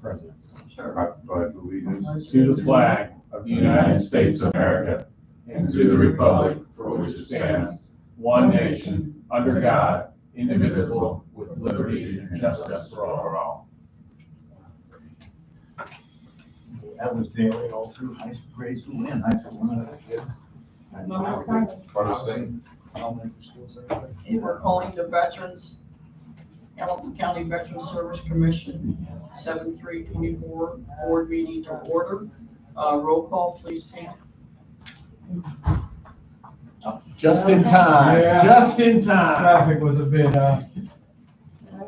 President. Sure. I pledge allegiance To the flag of the United States of America and to the republic for which it stands, one nation, under God, indivisible, with liberty and justice for all. That was daily all through grade school and high school when I was a kid. Mama Simons. First thing, Elementary school, secondary. And we're calling the Veterans, Hamilton County Veterans Service Commission, 7/3/24 board meeting to order. Roll call, please, Pam. Just in time, Yeah. just in time. Traffic was a bit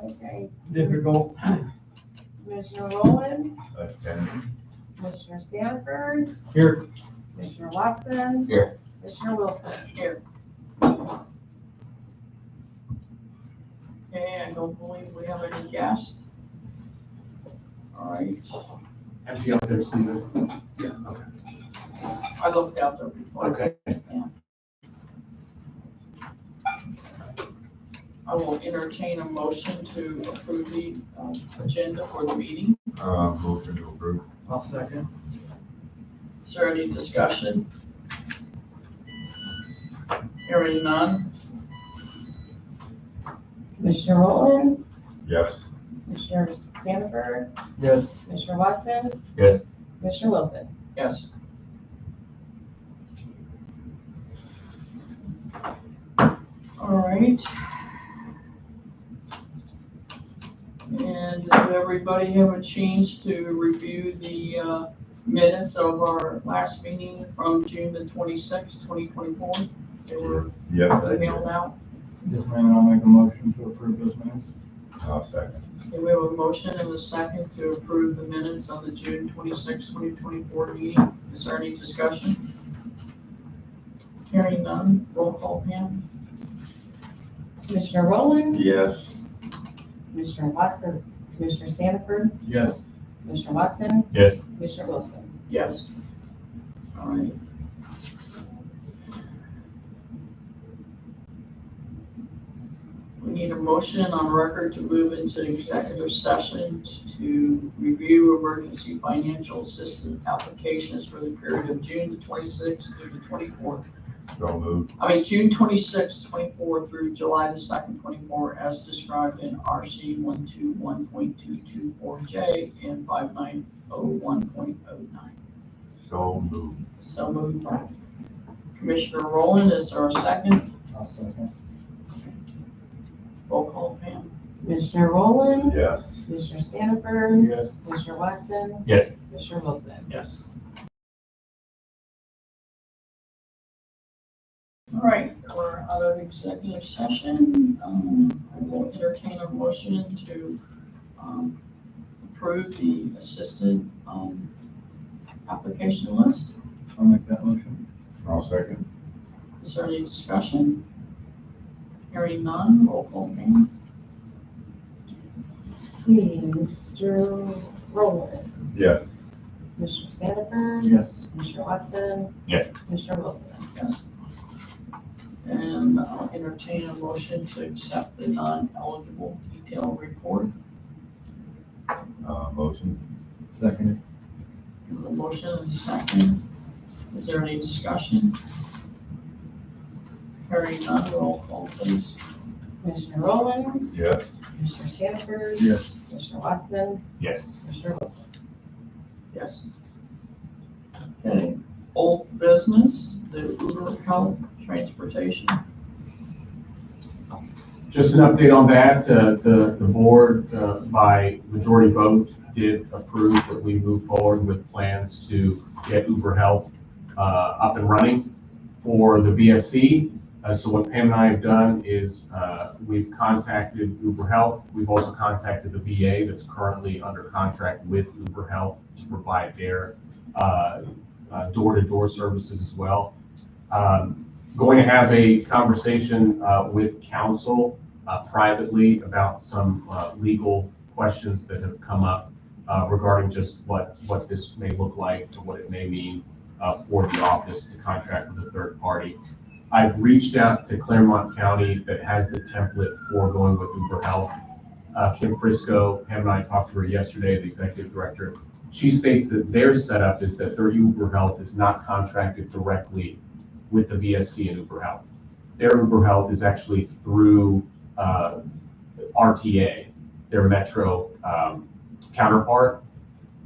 Okay, difficult. Commissioner Rowland, attending. Commissioner Stanford, Here, Commissioner Watson. Here. Commissioner Wilson. Here. Okay, I don't believe we have any guests. All right, Empty out there, Stephen. I looked out there before. Okay. I will entertain a motion to approve the agenda for the meeting. Motion to approve. I'll second. Is there any discussion? Hearing none. Commissioner Rowland, Yes. Commissioner Stanford, Yes. Commissioner Watson. Yes. Commissioner Wilson. Yes. All right. And did everybody have a chance to review the minutes of our last meeting from June the 26th, 2024? They were Yes. emailed out. Yes, ma'am, I'll make a motion to approve those minutes. I'll second. Okay, we have a motion and a second to approve the minutes of the June 26, 2024 meeting. Is there any discussion? Hearing none, roll call, Pam. Commissioner Rowland, Yes. Commissioner Watson, Commissioner Stanford, Yes. Commissioner Watson, Yes. Commissioner Wilson. Yes. All right. We need a motion on record to move into executive session to review emergency financial assistance applications for the period of June the 26th through the 24th. So moved. June 26th, 24 through July the 2nd, 24, as described in RC 121.224J and 5901.09. So moved. So moved by Commissioner Rowland. Is there a second? I'll second. Roll call, Pam. Commissioner Rowland, Yes. Commissioner Stanford, Yes. Commissioner Watson, Yes. Commissioner Wilson. Yes. All right, we're out of executive session. I will entertain a motion to approve the assistant application list. I'll make that motion. I'll second. Is there any discussion? Hearing none, roll call, Pam. See, Mr. Rowland, Yes. Commissioner Stanford, Yes. Commissioner Watson. Yes. Commissioner Wilson. Yes. And I'll entertain a motion to accept the non-eligible detailed report. Motion. Seconded. The motion is second. Is there any discussion? Hearing none, roll call, please. Commissioner Rowland, Yes. Commissioner Stanford, Yes. Commissioner Watson, Yes. Commissioner Wilson. Yes. Okay, old business, the Uber Health Transportation. Just an update on that, the board, by majority vote, did approve that we move forward with plans to get Uber Health up and running for the VSC. So what Pam and I have done is we've contacted Uber Health. We've also contacted the VA that's currently under contract with Uber Health to provide their door-to-door services as well. Going to have a conversation with counsel privately about some legal questions that have come up regarding just what this may look like and what it may mean for the office to contract with a third party. I've reached out to Claremont County that has the template for going with Uber Health, Kim Frisco, Pam and I talked to her yesterday, the executive director. She states that their setup is that their Uber Health is not contracted directly with the VSC and Uber Health. Their Uber Health is actually through RTA, their Metro counterpart.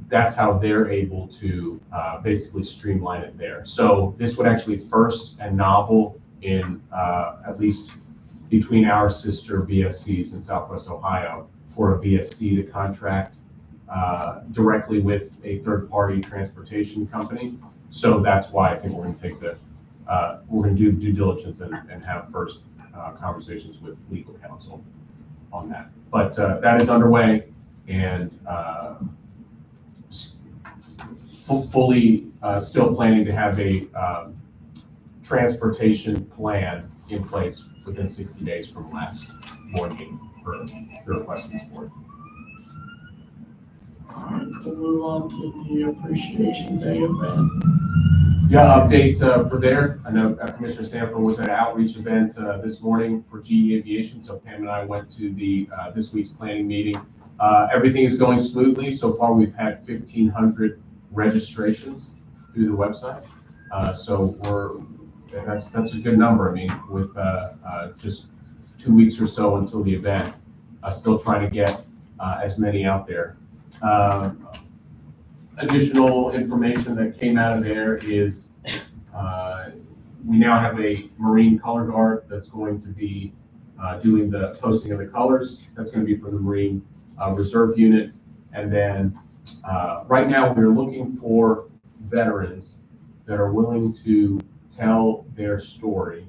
That's how they're able to basically streamline it there. So this would actually first and novel in at least between our sister VSCs in Southwest Ohio for a VSC to contract directly with a third-party transportation company. So that's why I think we're going to take we're going to do due diligence and have first conversations with legal counsel on that. But that is underway and fully still planning to have a transportation plan in place within 60 days from last board meeting for the request of this board. All right, we'll move on to the Appreciation Day event. Yeah, update for there. I know Commissioner Sanford was at an outreach event this morning for GE Aviation, so Pam and I went to the this week's planning meeting. Everything is going smoothly. So far, we've had 1,500 registrations through the website. So that's a good number. I mean, with just 2 weeks or so until the event, still trying to get as many out there. Additional information that came out of there is we now have a Marine color guard that's going to be doing the posting of the colors. That's going to be for the Marine Reserve Unit. And then right now we're looking for veterans that are willing to tell their story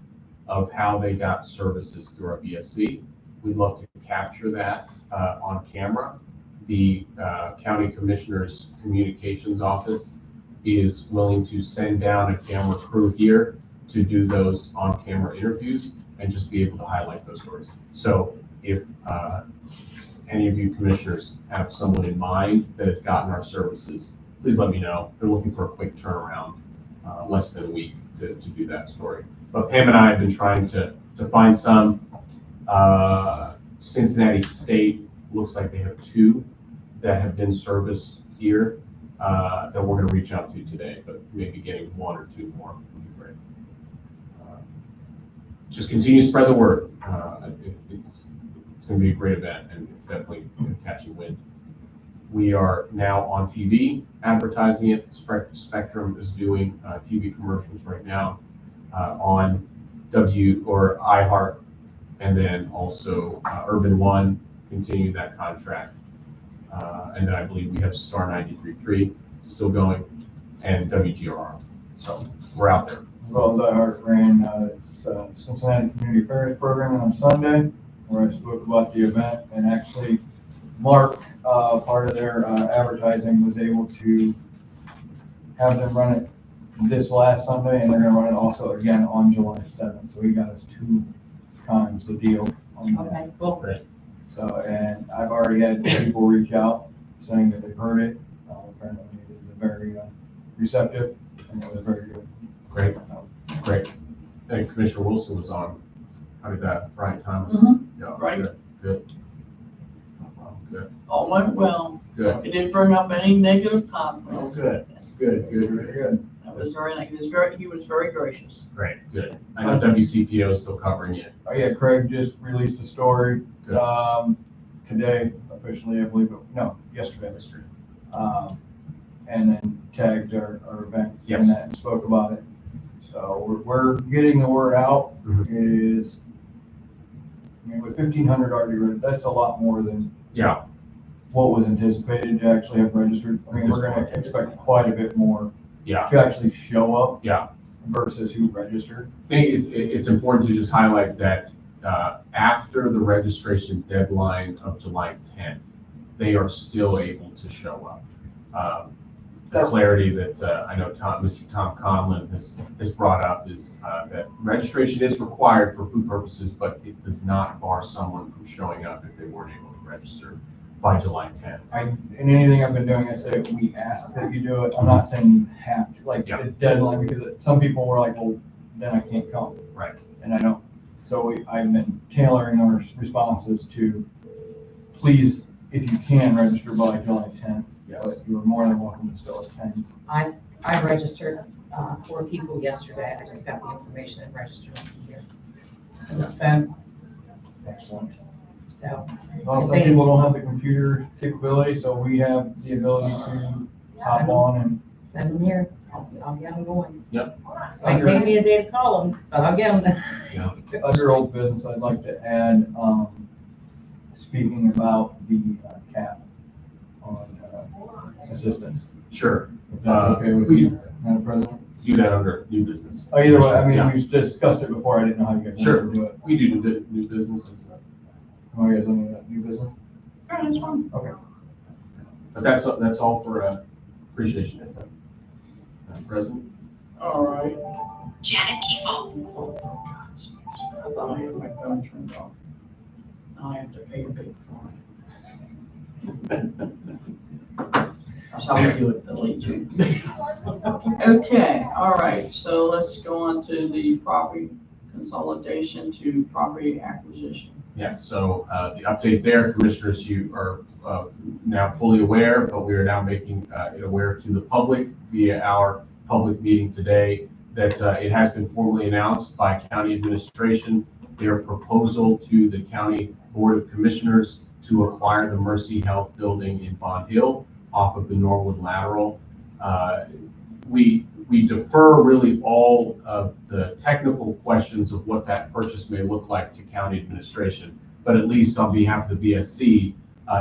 of how they got services through our VSC. We'd love to capture that on camera. The County Commissioner's Communications Office is willing to send down a camera crew here to do those on-camera interviews and just be able to highlight those stories. So if any of you commissioners have someone in mind that has gotten our services, please let me know. They're looking for a quick turnaround, less than a week to do that story. But Pam and I have been trying to find some. Cincinnati State looks like they have 2 that have been serviced here that we're going to reach out to today, but maybe getting 1 or 2 more would be great. Just continue to spread the word. It's going to be a great event, and it's definitely catching wind. We are now on TV advertising it. Spectrum is doing TV commercials right now on iHeart, and then also Urban One continue that contract. And then I believe we have Star 93.3 still going, and WGRR. So we're out there. As well as iHeart ran Cincinnati Community Affairs program on Sunday, where I spoke about the event, and actually Mark, part of their advertising, was able to have them run it this last Sunday, and they're going to run it also again on July 7th. So he got us 2 times the deal on that. Okay, cool. Great. So, and I've already had people reach out saying that they've heard it. Apparently it is very receptive, and it was very good. Great. Great. I think Commissioner Wilson was on. How did that? Brian Thomas? Yeah, Right. Good. Good. All went well. Good. It didn't bring up any negative Oh, comments. good. Good. Very good. That was very nice. He was very gracious. Great. Good. I know WCPO is still covering it. Oh yeah, Craig just released a story, Good. today officially, I believe, yesterday. And then tagged our event Yes. in that and spoke about it. So we're getting the word out. Mhm. With 1,500 already registered, that's a lot more than Yeah. what was anticipated to actually have registered. I mean, we're gonna expect quite a bit more Yeah. to actually show up Yeah. versus who registered. I think it's important to just highlight that after the registration deadline of July 10th, they are still able to show up. The clarity that I know Mr. Tom Conlon has brought up is that registration is required for food purposes, but it does not bar someone from showing up if they weren't able to register by July 10th. In anything I've been doing, I say we ask that you do it. I'm not saying you have to, like, Yeah. the deadline, because some people were like, well, then I can't come. Right. And I don't. So I've been tailoring our responses to please, if you can, register by July 10th. Yes. But you're more than welcome to still attend. I registered 4 people yesterday. I just got the information and registered them here on the phone, Excellent. so. Well, some people don't have the computer capability, so we have the ability to hop on and Send them here. I'll get them going. Yep. Might take me a day to call them, but I'll get them. under old business, I'd like to add, speaking about the cap on assistance. Sure. If that's okay with you, Madam President? Do that under new business. Oh, either way, I Yeah. mean, we discussed it before, I didn't know how you guys Sure. wanted to do it. We do new business and stuff. Oh, you guys want to do that new business? Yeah, that's fine. Okay. But that's all for appreciation day. Madam President? All right. Janet Kiefer. I thought I had my phone turned off. Now I have to pay a big fine. That's how we do it, delete you. Okay, all right, so let's go on to the property consolidation to property acquisition. Yes, so the update there, commissioners, you are now fully aware, but we are now making it aware to the public via our public meeting today that it has been formally announced by county administration, their proposal to the county board of commissioners to acquire the Mercy Health building in Bond Hill off of the Norwood Lateral. We defer really all of the technical questions of what that purchase may look like to county administration, but at least on behalf of the BSC,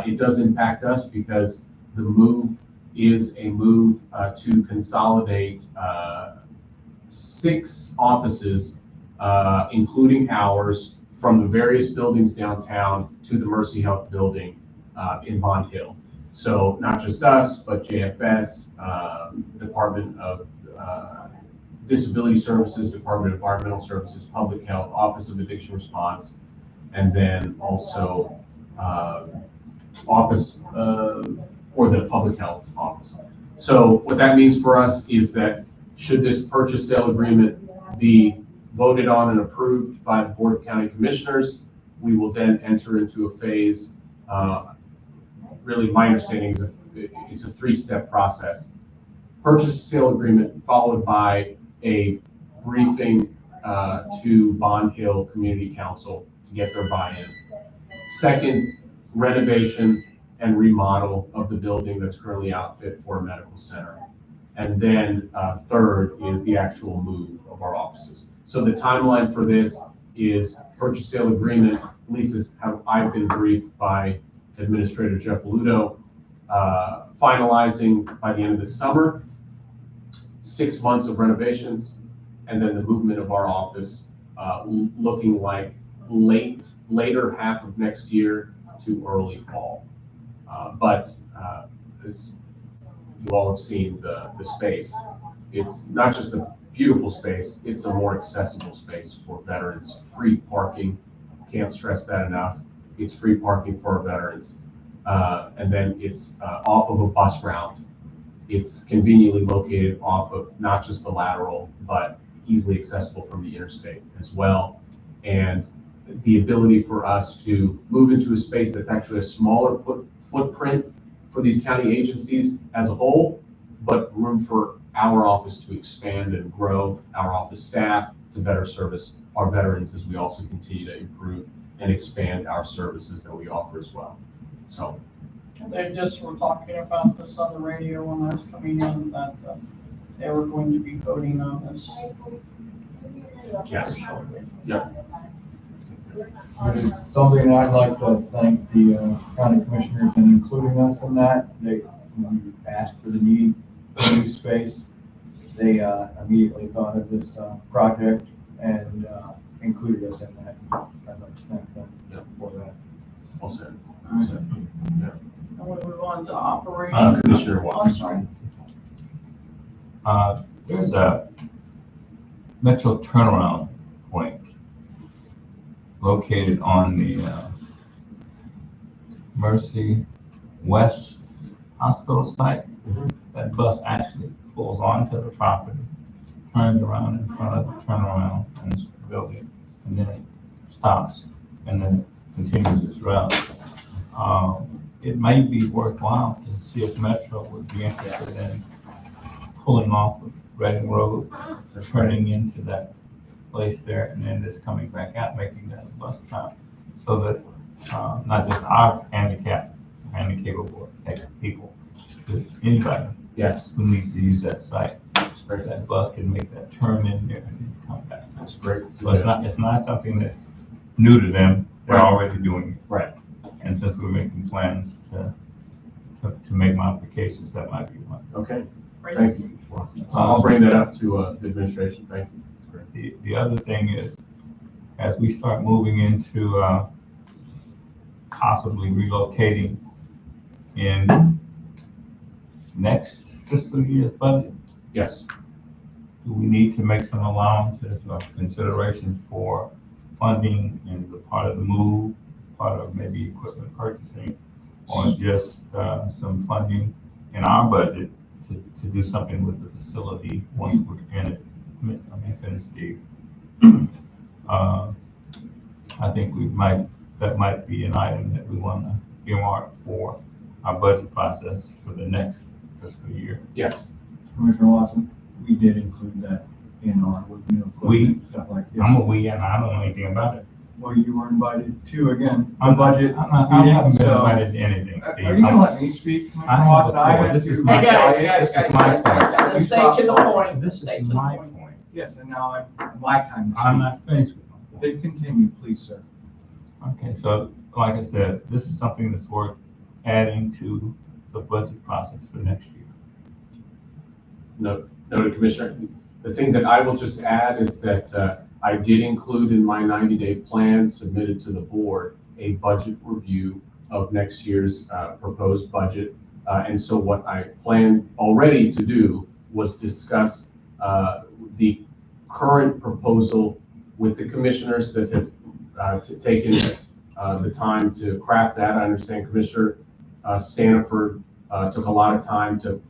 it does impact us because the move is a move to consolidate 6 offices, including ours, from the various buildings downtown to the Mercy Health building in Bond Hill. So not just us, but JFS, Department of Disability Services, Department of Environmental Services, Public Health, Office of Addiction Response, and then also Office or the Public Health Office. So what that means for us is that should this purchase sale agreement be voted on and approved by the Board of County Commissioners, we will then enter into a phase. Really, my understanding is it's a 3-step process. Purchase sale agreement followed by a briefing to Bond Hill Community Council to get their buy-in. Second, renovation and remodel of the building that's currently outfit for a medical center. And then third is the actual move of our offices. So the timeline for this is purchase sale agreement, at least as how I've been briefed by Administrator Jeff Ludo, finalizing by the end of the summer, 6 months of renovations, and then the movement of our office looking like later half of next year to early fall. But as you all have seen the space, it's not just a beautiful space, it's a more accessible space for veterans. Free parking, can't stress that enough. It's free parking for our veterans. And then it's off of a bus route. It's conveniently located off of not just the lateral, but easily accessible from the interstate as well. And the ability for us to move into a space that's actually a smaller footprint for these county agencies as a whole, but room for our office to expand and grow, our office staff to better service our veterans as we also continue to improve and expand our services that we offer as well. So They just were talking about this on the radio when I was coming in, that they were going to be voting on this. yes, yep. Something I'd like to thank the county commissioners in including us in that. They, when we asked for the need for new space, they immediately thought of this project and included us in that. I'd like to thank them for that. All set. And we move on to operation. Commissioner I'm Watson. sorry. There's a metro turnaround point located on the Mercy West Hospital site. That bus actually pulls onto the property, turns around in front of the turnaround and the building, and then it stops and then continues its route. it may be worthwhile to see if Metro would be interested in pulling off of Reading Road, turning into that place there, and then just coming back out, making that a bus stop, so that, not just our handicapable people, but anybody Yes, who needs to use that site, that's great. that bus can make that turn in there and then come back. That's great. So it's not something that new to them, they're Right. already doing it. Right. And since we're making plans to make modifications, that might be one. Okay, Right. thank you. I'll bring that up to the administration. Thank you. Great. The other thing is, as we start moving into possibly relocating in next fiscal year's budget, Yes, do we need to make some allowances or consideration for funding as a part of the move, part of maybe equipment purchasing, or just some funding in our budget to do something with the facility once we're in it? I mean, finish, Steve. I think that might be an item that we want to earmark for our budget process for the next fiscal year. yes. Commissioner Watson, we did include that in our, equipment, stuff like this. I'm a we, and I don't know anything about it. Well, you were invited to, again, the I'm budget. I haven't been so- invited to anything, Are Steve. you gonna let me speak, Commissioner I have Watson? a I floor. had This is to- my- Hey, guys, This is my point. let's stay to the point. Let's This stay is to the my point. point. Yes, and now my time to I'm speak. not finished with my point. Then continue, please, sir. Okay, so like I said, this is something that's worth adding to the budget process for next year. Noted, Commissioner. The thing that I will just add is that I did include in my 90-day plan submitted to the board a budget review of next year's proposed budget. And so what I planned already to do was discuss the current proposal with the commissioners that have taken the time to craft that. I understand Commissioner Staniford took a lot of time to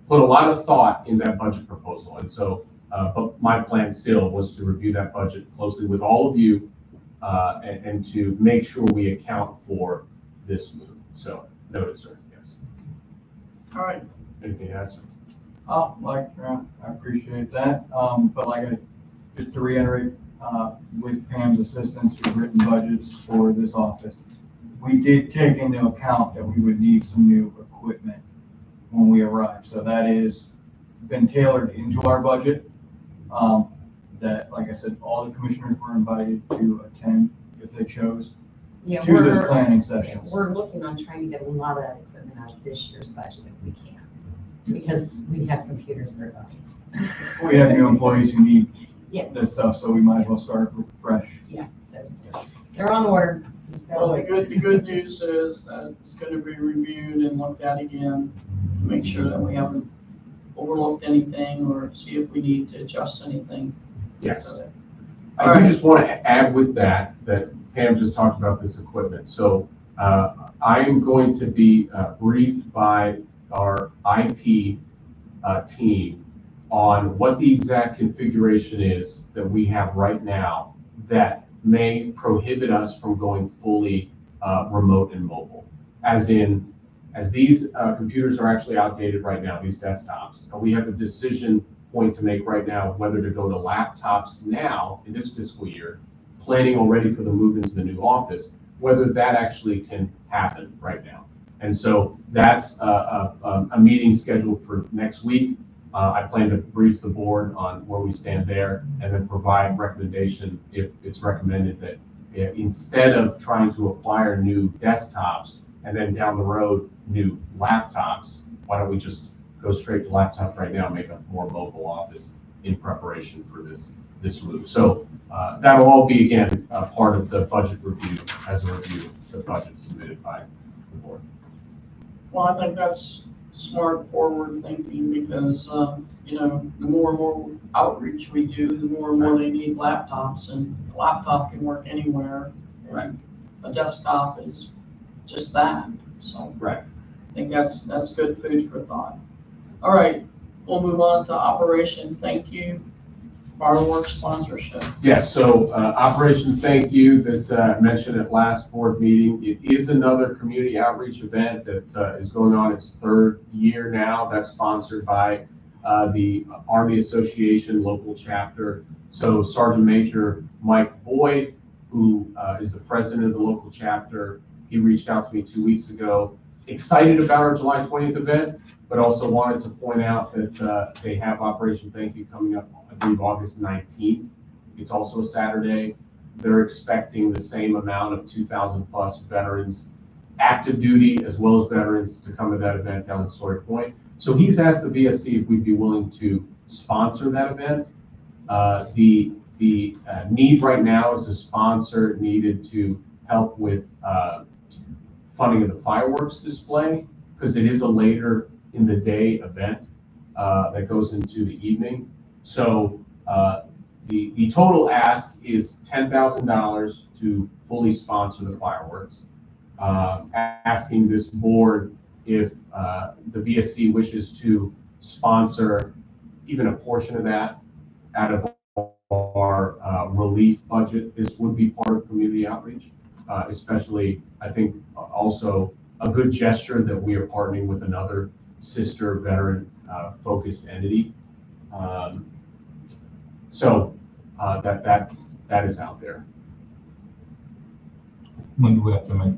put a lot of thought in that budget proposal. And so, but my plan still was to review that budget closely with all of you and to make sure we account for this move. So, noted, sir. Yes. All right. Anything to add, sir? Oh, I appreciate that. But just to reiterate, with Pam's assistance, we've written budgets for this office. We did take into account that we would need some new equipment when we arrive. So that is been tailored into our budget. That, like I said, all the commissioners were invited to attend if they chose Yeah, to those planning sessions. we're looking on trying to get a lot of that equipment out of this year's budget if we can, because we have computers that are dying. We have new employees who need Yeah. this stuff, so we might as well start fresh. Yeah, so they're on order. Well, the good news is that it's going to be reviewed and looked at again to make sure that we haven't overlooked anything or see if we need to adjust anything. Yes. So, I do just want to add with that Pam just talked about this equipment. So I am going to be briefed by our IT team on what the exact configuration is that we have right now that may prohibit us from going fully remote and mobile. As these computers are actually outdated right now, these desktops, we have a decision point to make right now whether to go to laptops now in this fiscal year, planning already for the move into the new office, whether that actually can happen right now. And so that's a meeting scheduled for next week. I plan to brief the board on where we stand there and then provide recommendation if it's recommended that instead of trying to acquire new desktops and then down the road new laptops, why don't we just go straight to laptops right now, make a more mobile office in preparation for this move. So that'll all be, again, part of the budget review as a review of the budget submitted by the board. Well, I think that's smart forward thinking because, the more and more outreach we do, the more and more they need laptops, and a laptop can work anywhere. Right. A desktop is just that, so. Right. I think that's good food for thought. All right, we'll move on to operation. Thank you. fireworks sponsorship. Yes, so Operation Thank You that I mentioned at last board meeting, it is another community outreach event that is going on its third year now. That's sponsored by the Army Association local chapter. So Sergeant Major Mike Boyd, who is the president of the local chapter, he reached out to me 2 weeks ago, excited about our July 20th event, but also wanted to point out that they have Operation Thank You coming up, I believe, August 19th. It's also a Saturday. They're expecting the same amount of 2,000 plus veterans, active duty as well as veterans, to come to that event down at Sawyer Point. So he's asked the VSC if we'd be willing to sponsor that event. The need right now is a sponsor needed to help with funding of the fireworks display, because it is a later in the day event that goes into the evening. So the total ask is $10,000 to fully sponsor the fireworks. Asking this board if the VSC wishes to sponsor even a portion of that out of our relief budget. This would be part of community outreach, especially, I think, also a good gesture that we are partnering with another sister veteran focused entity. So that is out there. When do we have to make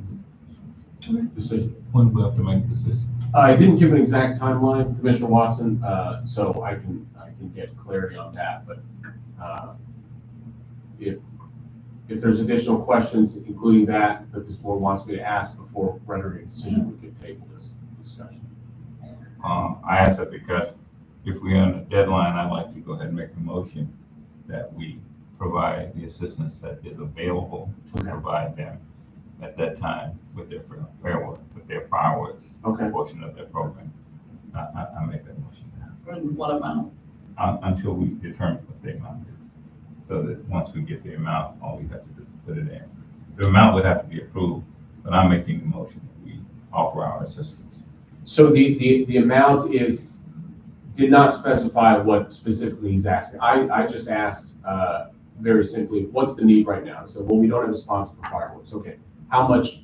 Decision. When do we have to make a decision? I didn't give an exact timeline, Commissioner Watson, so I can get clarity on that. But if there's additional questions, including that this board wants me to ask before rendering a decision, we can table this discussion. I ask that because if we're on a deadline, I'd like to go ahead and make a motion that we provide the assistance that is available to provide them at that time with their fireworks Okay. portion of their program. I make that motion And what amount? until we determine what the amount is. So that once we get the amount, all we have to do is put it in. The amount would have to be approved, but I'm making the motion that we offer our assistance. So the amount did not specify what specifically he's asking. I just asked very simply, what's the need right now? So, well, we don't have a sponsor for fireworks. Okay, how much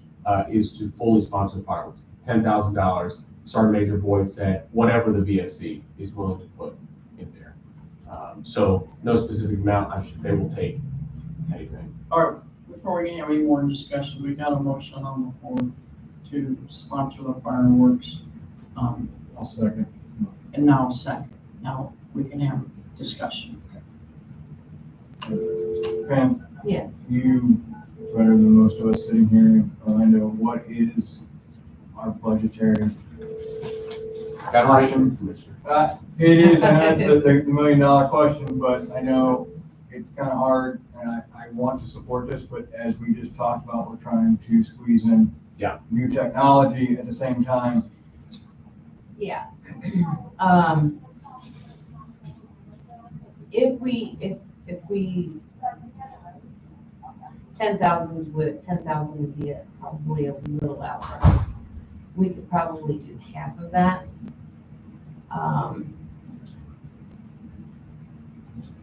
is to fully sponsor fireworks? $10,000. Sergeant Major Boyd said, whatever the VSC is willing to put in there. So no specific amount. They will take anything. All right, before we get any more discussion, we've got a motion on the floor to sponsor the fireworks. I'll second. And now second. Now we can have discussion. Pam, Yes. you, better than most of us sitting here in Orlando, what is our budgetary? Got right, Commissioner? It is, and that's the $1 million question, but I know it's kind of hard, and I want to support this, but as we just talked about, we're trying to squeeze in new technology at the same time. Yeah. If we 10,000 would be probably a little outright. We could probably do half of that.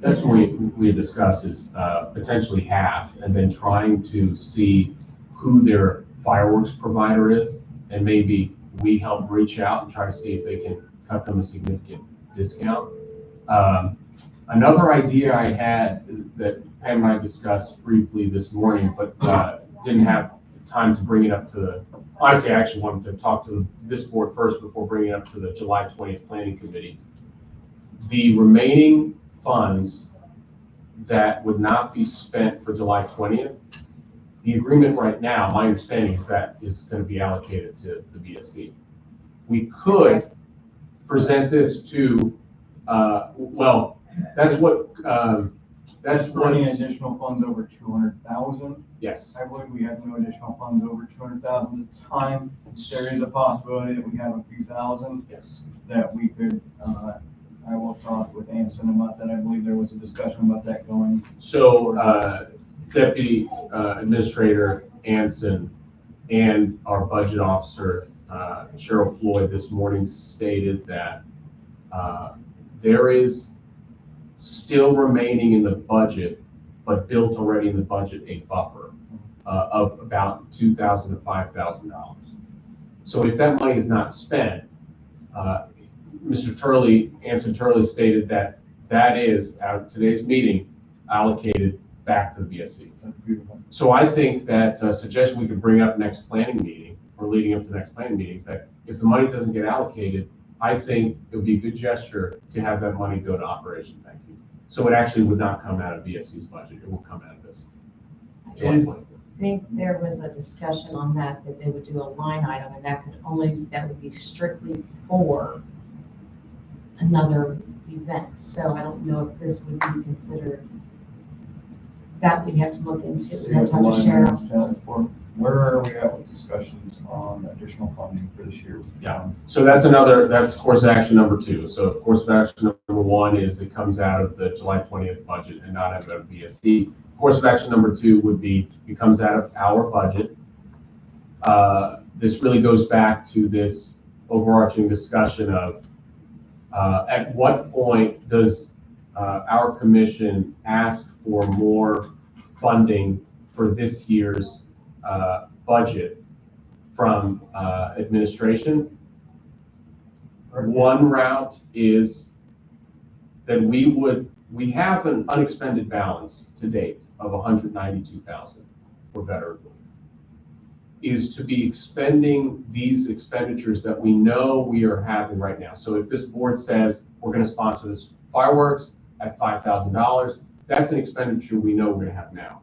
That's what we discussed is potentially half, and then trying to see who their fireworks provider is, and maybe we help reach out and try to see if they can cut them a significant discount. Another idea I had that Pam and I discussed briefly this morning, but didn't have time to bring it up to the, honestly, I actually wanted to talk to this board first before bringing it up to the July 20th Planning Committee. The remaining funds that would not be spent for July 20th, the agreement right now, my understanding is that is going to be allocated to the VSC. We could present this to, well, that's what, Any additional funds over 200,000? yes. I believe we have no additional funds over 200,000 at the time. There is a possibility that we have a few thousand Yes. that we could, I will talk with Anson about that. I believe there was a discussion about that going. So Deputy Administrator Anson and our budget officer, Cheryl Floyd, this morning stated that there is still remaining in the budget, but built already in the budget a buffer of about $2,000 to $5,000. So if that money is not spent, Mr. Turley, Anson Turley stated that that is, out of today's meeting, allocated back to the BSC. That's beautiful. So I think that suggestion we could bring up next planning meeting, or leading up to the next planning meeting, is that if the money doesn't get allocated, I think it would be a good gesture to have that money go to operation, thank you. So it actually would not come out of BSC's budget, it will come out of this. I think there was a discussion on that they would do a line item, and that would be strictly for another event. So I don't know if this would be considered, that we'd have to look into. We'd have to talk to Cheryl. Where are we at with discussions on additional funding for this year? Yeah. So that's course of action number 2. So course of action number 1 is it comes out of the July 20th budget and not out of BSC. Course of action number 2 would be it comes out of our budget. This really goes back to this overarching discussion of at what point does our commission ask for more funding for this year's budget from administration? One route is that we have an unexpended balance to date of $192,000 for veteran relief. Is to be expending these expenditures that we know we are having right now. So if this board says we're going to sponsor this fireworks at $5,000, that's an expenditure we know we're going to have now.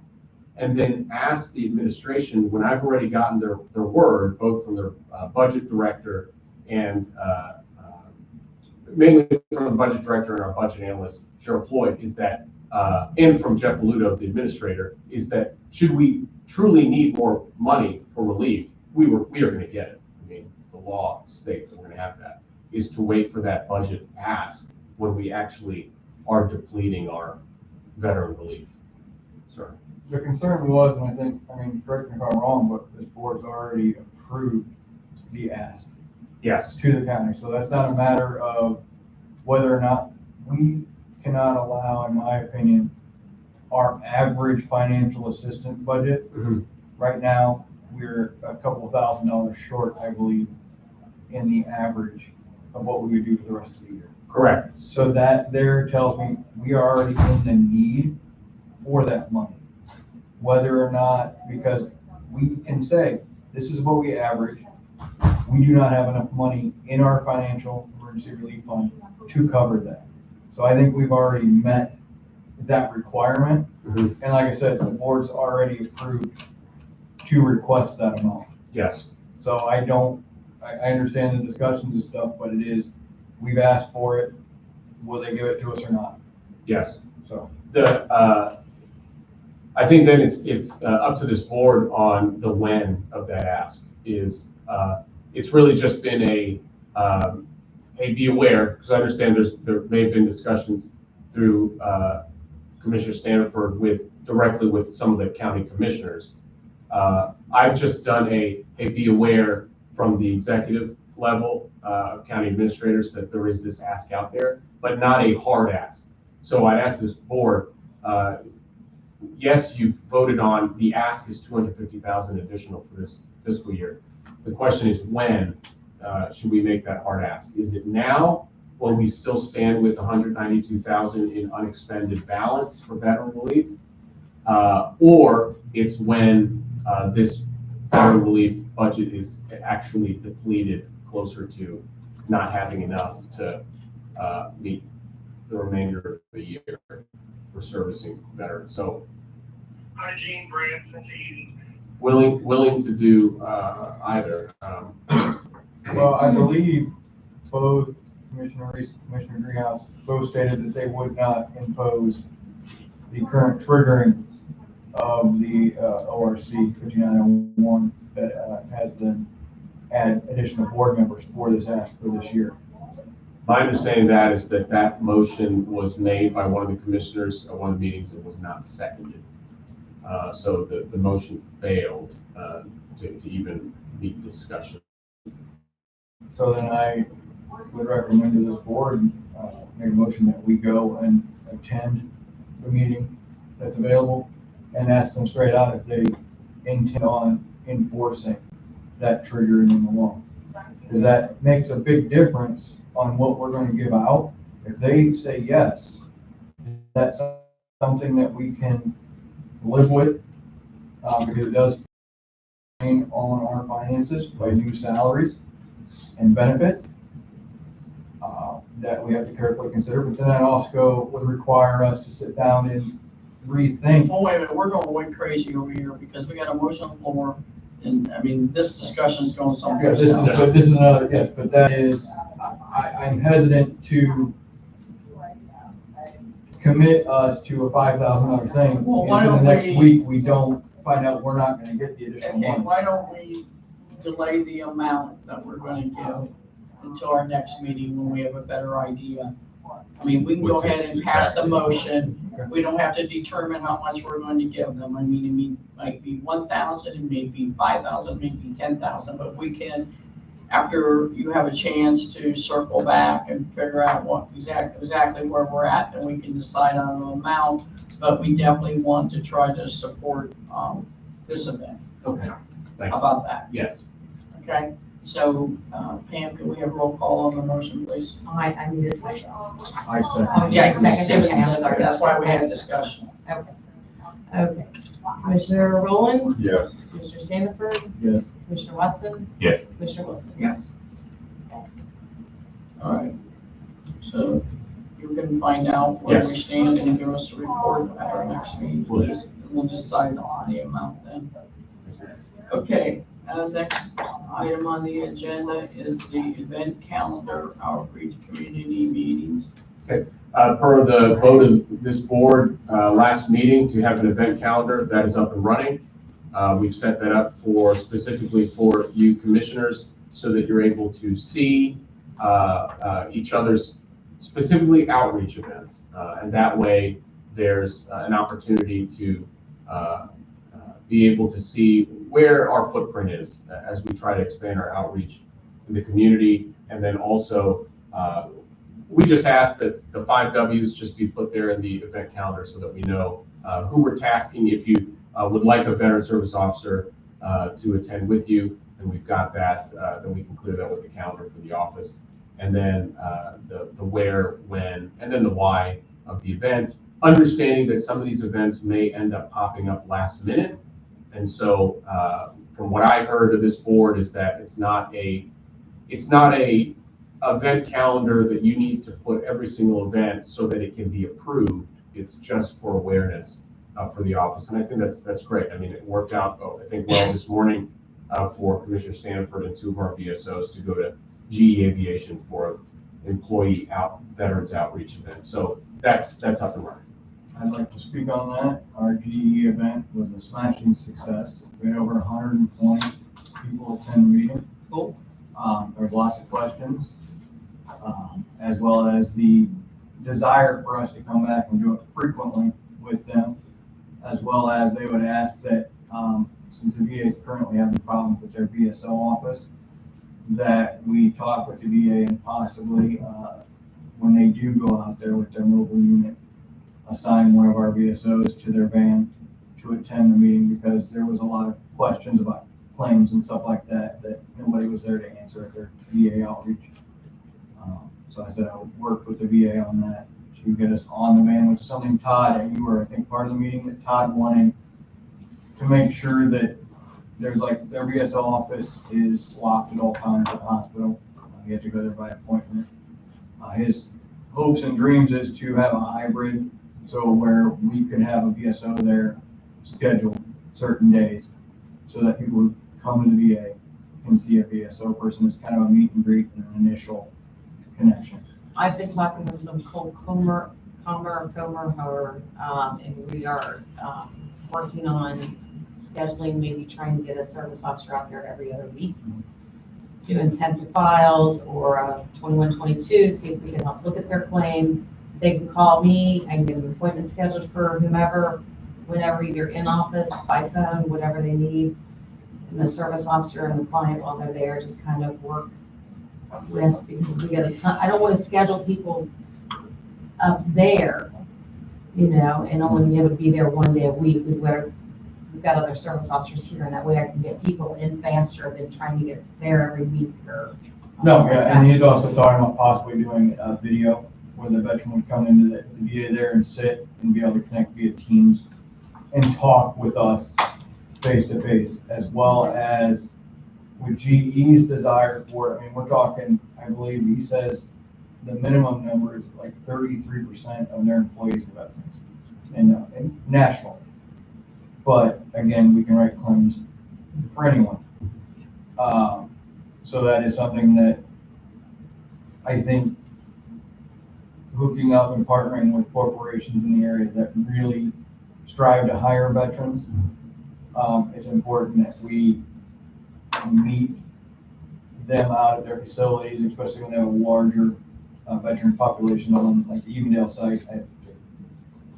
And then ask the administration, when I've already gotten their word, both from their budget director and mainly from the budget director and our budget analyst, Cheryl Floyd, is that, and from Jeff Valuto, the administrator, is that should we truly need more money for relief, we are going to get it. I mean, the law states that we're going to have that, is to wait for that budget ask when we actually are depleting our veteran relief. Sorry. The concern was, and I mean, correct me if I'm wrong, but this board's already approved the ask Yes. to the county. So that's not a matter of whether or not we cannot allow, in my opinion, our average financial assistant budget. Mhm. Right now, we're a couple of $1,000s short, I believe, in the average of what we would do for the rest of the year. Correct. So that there tells me we are already in the need for that money. Whether or not, because we can say, this is what we average. We do not have enough money in our financial emergency relief fund to cover that. So I think we've already met that requirement. Mhm. And like I said, the board's already approved to request that amount. Yes. So I understand the discussions and stuff, but it is, we've asked for it. Will they give it to us or not? Yes. So. I think then it's up to this board on the when of that ask. It's really just been a be aware, because I understand there may have been discussions through Commissioner Stanford directly with some of the county commissioners. I've just done a be aware from the executive level of county administrators that there is this ask out there, but not a hard ask. So I asked this board, yes, you voted on the ask is $250,000 additional for this fiscal year. The question is when should we make that hard ask? Is it now when we still stand with $192,000 in unexpended balance for veteran relief? Or it's when this veteran relief budget is actually depleted closer to not having enough to meet the remainder of the year for servicing veterans. So hygiene, brands, and eating. Willing to do either. Well, I believe both Commissioner Reese, Commissioner Greenhouse, both stated that they would not impose the current triggering of the ORC 5901 that has them add additional board members for this act for this year. My understanding of that is that motion was made by one of the commissioners at one of the meetings and was not seconded. So the motion failed to even meet discussion. So then I would recommend to this board, make a motion that we go and attend the meeting that's available and ask them straight out if they intend on enforcing that triggering in the law. Because that makes a big difference on what we're going to give out. If they say yes, that's something that we can live with, because it does drain on our finances by new salaries and benefits that we have to carefully consider. But then that also would require us to sit down and rethink. Well, wait a minute, we're going way crazy over here because we got a motion on the floor. And I mean, this discussion's going Yeah, somewhere this is, else. so this is another, yes, but that is, I'm hesitant to commit us to a $5,000 thing. Well, why And don't then the next we- week, we don't find out we're not gonna get the additional Okay, money. why don't we delay the amount that we're gonna give until our next meeting when we have a better idea? I mean, we can go ahead and pass the motion. We don't have to determine how much we're going to give them. I mean, it might be 1,000, it may be 5,000, maybe 10,000, but we can, after you have a chance to circle back and figure out what exactly where we're at, then we can decide on an amount. But we definitely want to try to support, this event. Okay, thank How you. about that? Yes. Okay, so, Pam, can we have roll call on the motion, please? I need a second. I said. Yeah, Second, Stephen okay, I'm said, sorry. that's why we had a discussion. Okay. Commissioner Rowland, Yes. Commissioner Sandiford, Yes. Commissioner Watson, Yes. Commissioner Wilson. Yes. All right. So you can find out where we Yes. stand and give us a report at our next meeting. Will do. We'll decide on the amount then. Okay, next item on the agenda is the event calendar, outreach community meetings. Per the vote of this board, last meeting to have an event calendar that is up and running. We've set that up specifically for you commissioners so that you're able to see each other's specifically outreach events. And that way there's an opportunity to be able to see where our footprint is as we try to expand our outreach in the community. And then also, we just ask that the 5 Ws just be put there in the event calendar so that we know who we're tasking. If you would like a veteran service officer to attend with you, and we've got that, then we can clear that with the calendar for the office. And then the where, when, and then the why of the event, understanding that some of these events may end up popping up last minute. And so from what I heard of this board is that it's not a event calendar that you need to put every single event so that it can be approved. It's just for awareness for the office. And I think that's great. I mean, it worked out, I think, well this morning for Commissioner Stanford and 2 of our VSOs to go to GE Aviation for an veterans outreach event. So that's up and running. I'd like to speak on that. Our GE event was a smashing success. We had over 120 people attend the meeting. Cool. There's lots of questions, as well as the desire for us to come back and do it frequently with them, as well as they would ask that, since the VA is currently having problems with their VSO office, that we talk with the VA and possibly, when they do go out there with their mobile unit, assign one of our VSOs to their van to attend the meeting, because there was a lot of questions about claims and stuff like that nobody was there to answer at their VA outreach. So I said I would work with the VA on that to get us on the van, which is something Todd, and you were, I think, part of the meeting, that Todd wanted to make sure that there's like, their VSO office is locked at all times at the hospital. You have to go there by appointment. His hopes and dreams is to have a hybrid, so where we could have a VSO there scheduled certain days, so that people who come to the VA can see a VSO person. It's kind of a meet and greet and an initial connection. I've been talking with Nicole Comer, and we are working on scheduling, maybe trying to get a service officer out there every other week, do intent to files or 2122, see if we can help look at their claim. They can call me, I can get an appointment scheduled for whomever, whenever, either in office, by phone, whatever they need. And the service officer and the client, while they're there, just kind of work with, because we got a ton, I don't want to schedule people up there and only be able to be there one day a week. We've got other service officers here, and that way I can get people in faster than trying to get there every week or something No, like yeah, that. and he's also talking about possibly doing a video where the veteran would come into the VA there and sit and be able to connect via Teams and talk with us face to face, as well as with GE's desire for it. I mean, we're talking, I believe he says the minimum number is like 33% of their employees are veterans and national. But again, we can write claims for anyone. So that is something that I think hooking up and partnering with corporations in the area that really strive to hire veterans, it's important that we meet them out at their facilities, especially when they have a larger veteran population on like the Evendale site at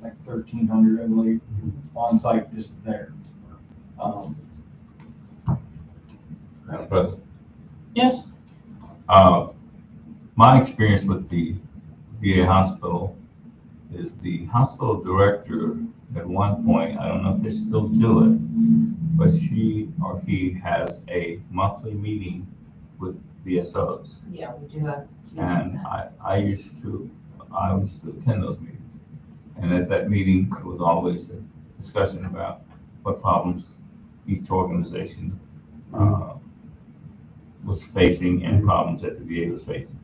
like 1,300, I believe, on site just there. Madam President, Yes, my experience with the VA hospital is the hospital director at one point, I don't know if they still do it, but she or he has a monthly meeting with VSOs. Yeah, we do a. And I used to attend those meetings. And at that meeting, it was always a discussion about what problems each organization was facing and problems that the VA was facing.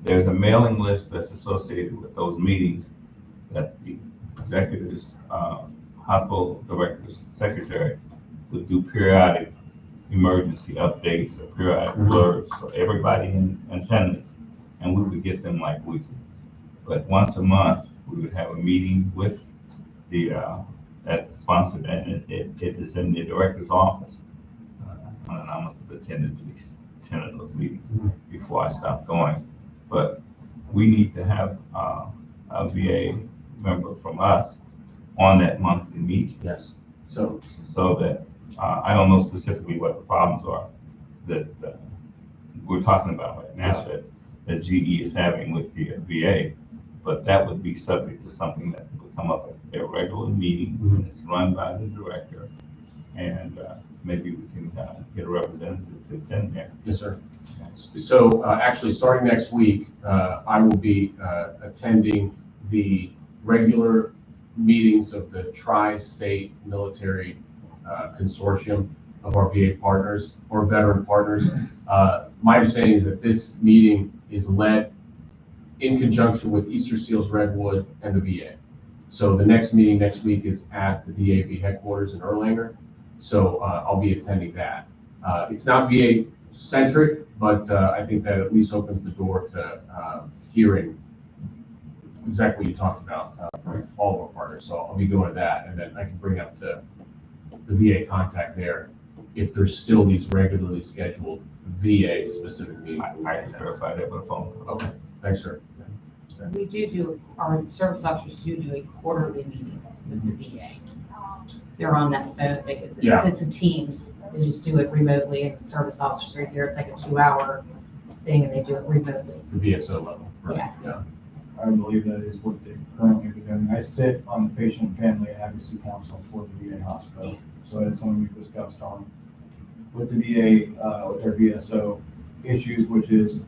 There's a mailing list that's associated with those meetings that the executives, hospital directors, secretary would do periodic emergency updates or periodic alerts for everybody in attendance, and we would get them like weekly. But once a month, we would have a meeting with the that sponsored, and it is in the director's office. And I must have attended at least 10 of those meetings before I stopped going. But we need to have a VA member from us on that monthly meeting. Yes. So, that I don't know specifically what the problems are that we're talking about right now that GE is having with the VA, but that would be subject to something that would come up at their regular meeting. And it's run by the director, and maybe we can get a representative to attend there. yes, sir. So actually, starting next week, I will be attending the regular meetings of the Tri-State Military Consortium of our VA partners or veteran partners. My understanding is that this meeting is led in conjunction with Easter Seals Redwood and the VA. So the next meeting next week is at the DAV headquarters in Erlanger. So I'll be attending that. It's not VA centric, but I think that at least opens the door to hearing exactly what you talked about from all of our partners. So I'll be going to that, and then I can bring up to the VA contact there if there's still these regularly scheduled VA specific meetings. I can verify that with a phone call. Okay, thanks, sir. We do, our service officers do a quarterly meeting with the VA. They're on that phone, Yeah. it's a Teams, they just do it remotely, and the service officers are here, it's like a 2-hour thing, and they do it remotely. The VSO level. Right. Yeah. I believe that is what they currently do. doing. I sit on the Patient and Family Advocacy Council for the VA hospital. So that is something we've discussed on with the VA, with their VSO issues, which is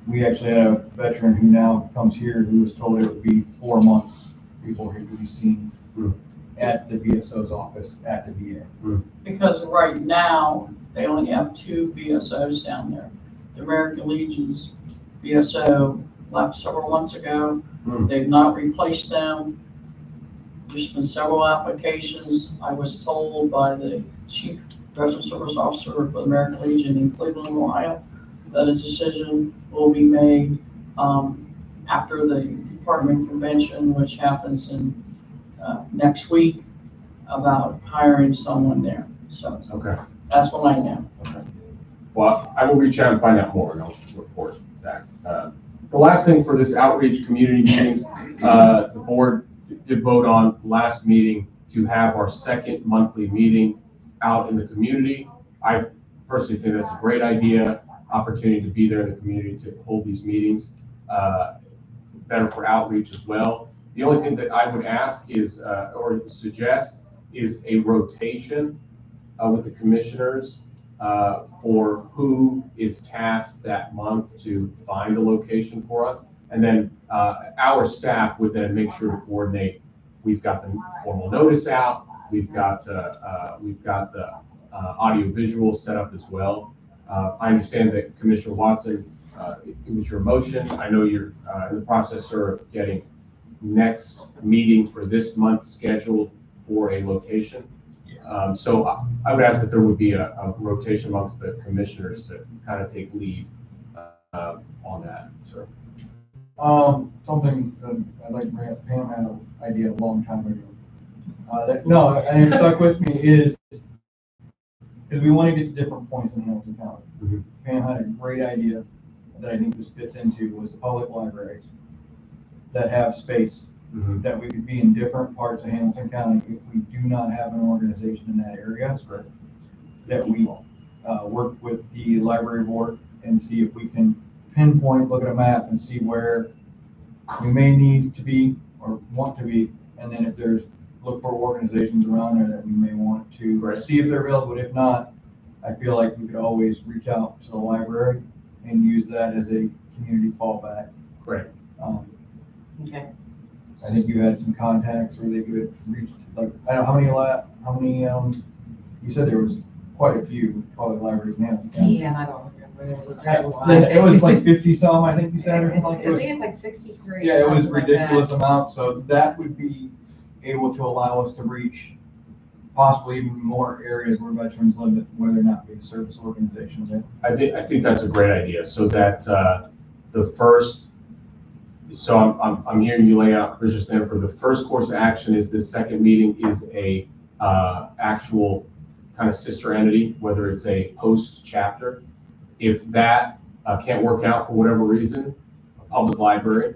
we actually had a veteran who now comes here who was told it would be 4 months before he could be seen at the VSO's office at the VA. because right now, they only have 2 VSOs down there. The American Legion's VSO left several months ago. They've not replaced them. There's been several applications. I was told by the chief veteran service officer for the American Legion in Cleveland, Ohio, that a decision will be made after the department convention, which happens in next week, about hiring someone there. So Okay. that's what I know. Well, I will reach out and find out more, and I'll report back. The last thing for this outreach community meetings, the board did vote on last meeting to have our second monthly meeting out in the community. I personally think that's a great idea, opportunity to be there in the community to hold these meetings, better for outreach as well. The only thing that I would ask is, or suggest, is a rotation with the commissioners for who is tasked that month to find a location for us. And then our staff would then make sure to coordinate. We've got the formal notice out. We've got the audio visual set up as well. I understand that Commissioner Watson, it was your motion. I know you're in the process, sir, of getting next meeting for this month scheduled for a location. So I would ask that there would be a rotation amongst the commissioners to kind of take lead on that, sir. Something that I'd like to bring up, Pam had an idea a long time ago. No, and it stuck with me is we want to get to different points in Hamilton County. Mhm. Pam had a great idea that I think this fits into was the public libraries that have space, Mhm. that we could be in different parts of Hamilton County if we do not have an organization in that area. That's great. That we work with the library board and see if we can pinpoint, look at a map and see where we may need to be or want to be. And then if there's, look for organizations around there that we may want to Right. see if they're available. But if not, I feel like we could always reach out to the library and use that as a community fallback. Great. Okay. I think you had some contacts where they could reach, like, I don't know, how many, you said there was quite a few public libraries now. Yeah, I don't remember. It was a dreadful one. It was like 50 some, I think you said, or something like I it was. think it's like 63. Yeah, it was something like that. ridiculous amount, so that would be able to allow us to reach possibly even more areas where veterans live, that whether or not we service organizations. I think that's a great idea. So that the first, so I'm hearing you lay out, Commissioner Stanford, the first course of action is this second meeting is a actual kind of sister entity, whether it's a post chapter. If that can't work out for whatever reason, a public library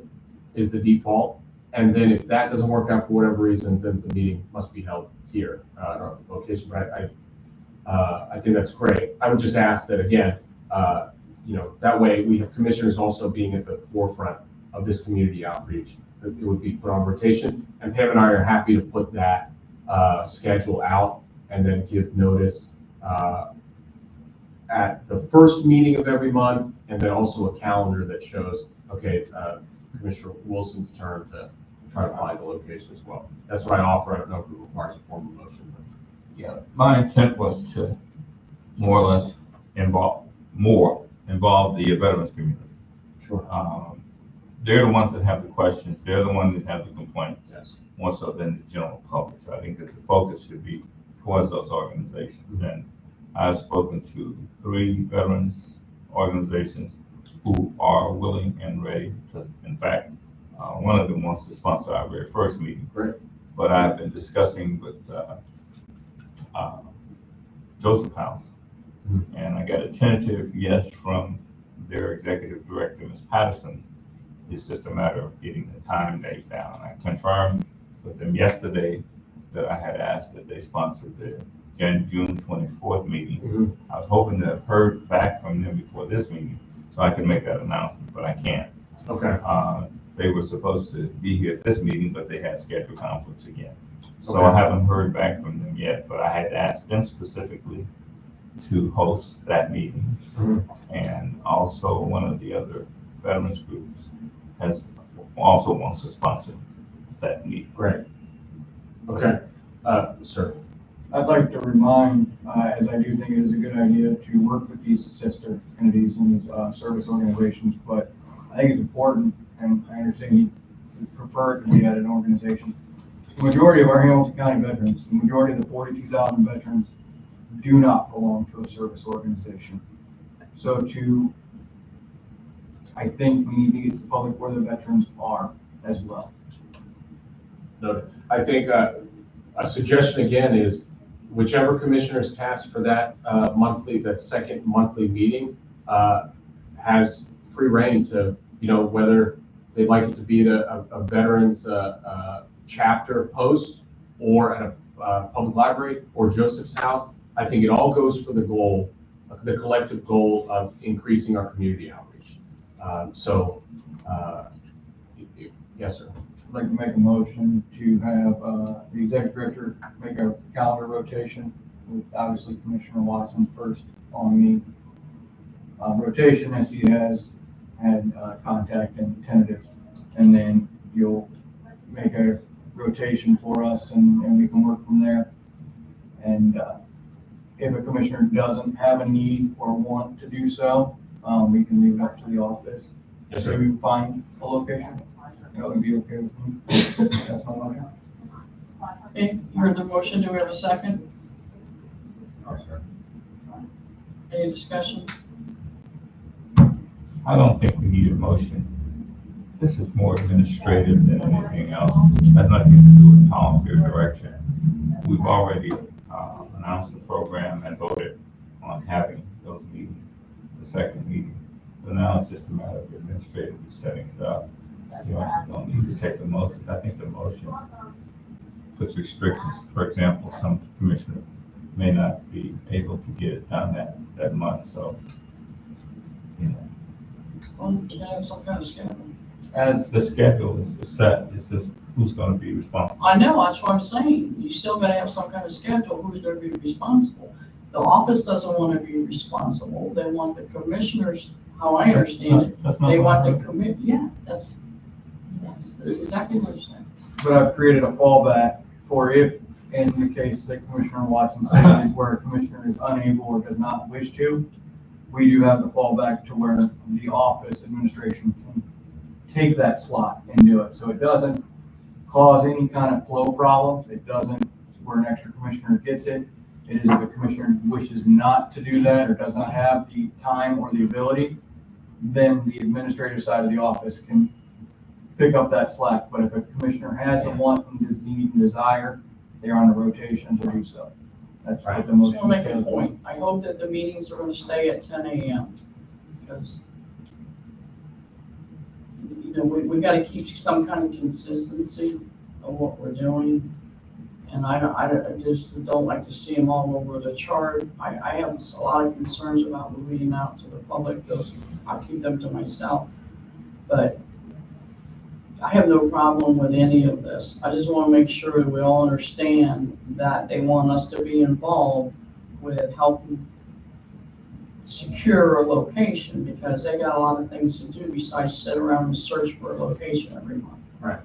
is the default. And then if that doesn't work out for whatever reason, then the meeting must be held here, our location. But I think that's great. I would just ask that again, that way we have commissioners also being at the forefront of this community outreach. It would be put on rotation, and Pam and I are happy to put that schedule out and then give notice at the first meeting of every month, and then also a calendar that shows, okay, Commissioner Wilson's turn to try to find a location as well. That's what I offer. I don't know if it requires a formal motion. Yeah, my intent was to more or less involve the veterans community. Sure. They're the ones that have the questions. They're the ones that have the complaints, Yes. more so than the general public. So I think that the focus should be towards those organizations. And I've spoken to 3 veterans organizations who are willing and ready to, in fact, one of them wants to sponsor our very first meeting. Great. But I've been discussing with Joseph House, and I got a tentative yes from their executive director, Ms. Patterson. It's just a matter of getting the time date down. I confirmed with them yesterday that I had asked that they sponsor the June 24th meeting. Mm-hmm. I was hoping to have heard back from them before this meeting so I could make that announcement, but I can't. Okay. They were supposed to be here at this meeting, but they had scheduled conflicts again. So Okay. I haven't heard back from them yet, but I had asked them specifically to host that meeting. Mhm. And also one of the other veterans groups also wants to sponsor that meeting. Great. Okay. Sir. I'd like to remind, as I do think it is a good idea to work with these sister entities and these service organizations, but I think it's important, and I understand you prefer it to be at an organization. The majority of our Hamilton County veterans, the majority of the 42,000 veterans do not belong to a service organization. So I think we need to get to the public where the veterans are as well. Noted. I think a suggestion again is whichever commissioner is tasked for that that second monthly meeting has free reign to, whether they'd like it to be at a veterans chapter post or at a public library or Joseph's house. I think it all goes for the goal, the collective goal of increasing our community outreach. Yes, sir. I'd like to make a motion to have, the executive director make a calendar rotation with obviously Commissioner Watson first on me. Rotation as he has had, contact and tentative, and then you'll make a rotation for us and we can work from there. And, if a commissioner doesn't have a need or want to do so, we can leave it up to the office. Yes, So sir. we find a location. That would be okay with me. That's my motion. Okay, you heard the motion, do we have a second? I'll second. Any discussion? I don't think we need a motion. This is more administrative than anything else. Has nothing to do with policy or direction. We've already announced the program and voted on having those meetings, the second meeting. So now it's just a matter of administratively setting it up. You also don't need to take the motion. I think the motion puts restrictions. For example, some commissioner may not be able to get it done that month, so, you know. Well, you gotta have some kind of schedule. As The schedule is set, it's just who's gonna be responsible. I know, that's what I'm saying. You still gotta have some kind of schedule, who's gonna be responsible. The office doesn't wanna be responsible. They want the commissioners, how I understand it, That's not they what I want the heard. yes, that's exactly what I'm saying. But I've created a fallback for if, in the case that Commissioner Watson said, where a commissioner is unable or does not wish to, we do have the fallback to where the office administration can take that slot and do it. So it doesn't cause any kind of flow problems. It doesn't, where an extra commissioner gets it. It is if a commissioner wishes not to do that or does not have the time or the ability, then the administrative side of the office can pick up that slack. But if a commissioner has the want and does need and desire, they're on a rotation to do so. That's what the I just motion wanna make a says. point. I hope that the meetings are gonna stay at 10 a.m. because, you know, we gotta keep some kind of consistency of what we're doing. And I just don't like to see them all over the chart. I have a lot of concerns about moving out to the public. Those, I'll keep them to myself. But I have no problem with any of this. I just want to make sure that we all understand that they want us to be involved with helping secure a location, because they got a lot of things to do besides sit around and search for a location every month. Right.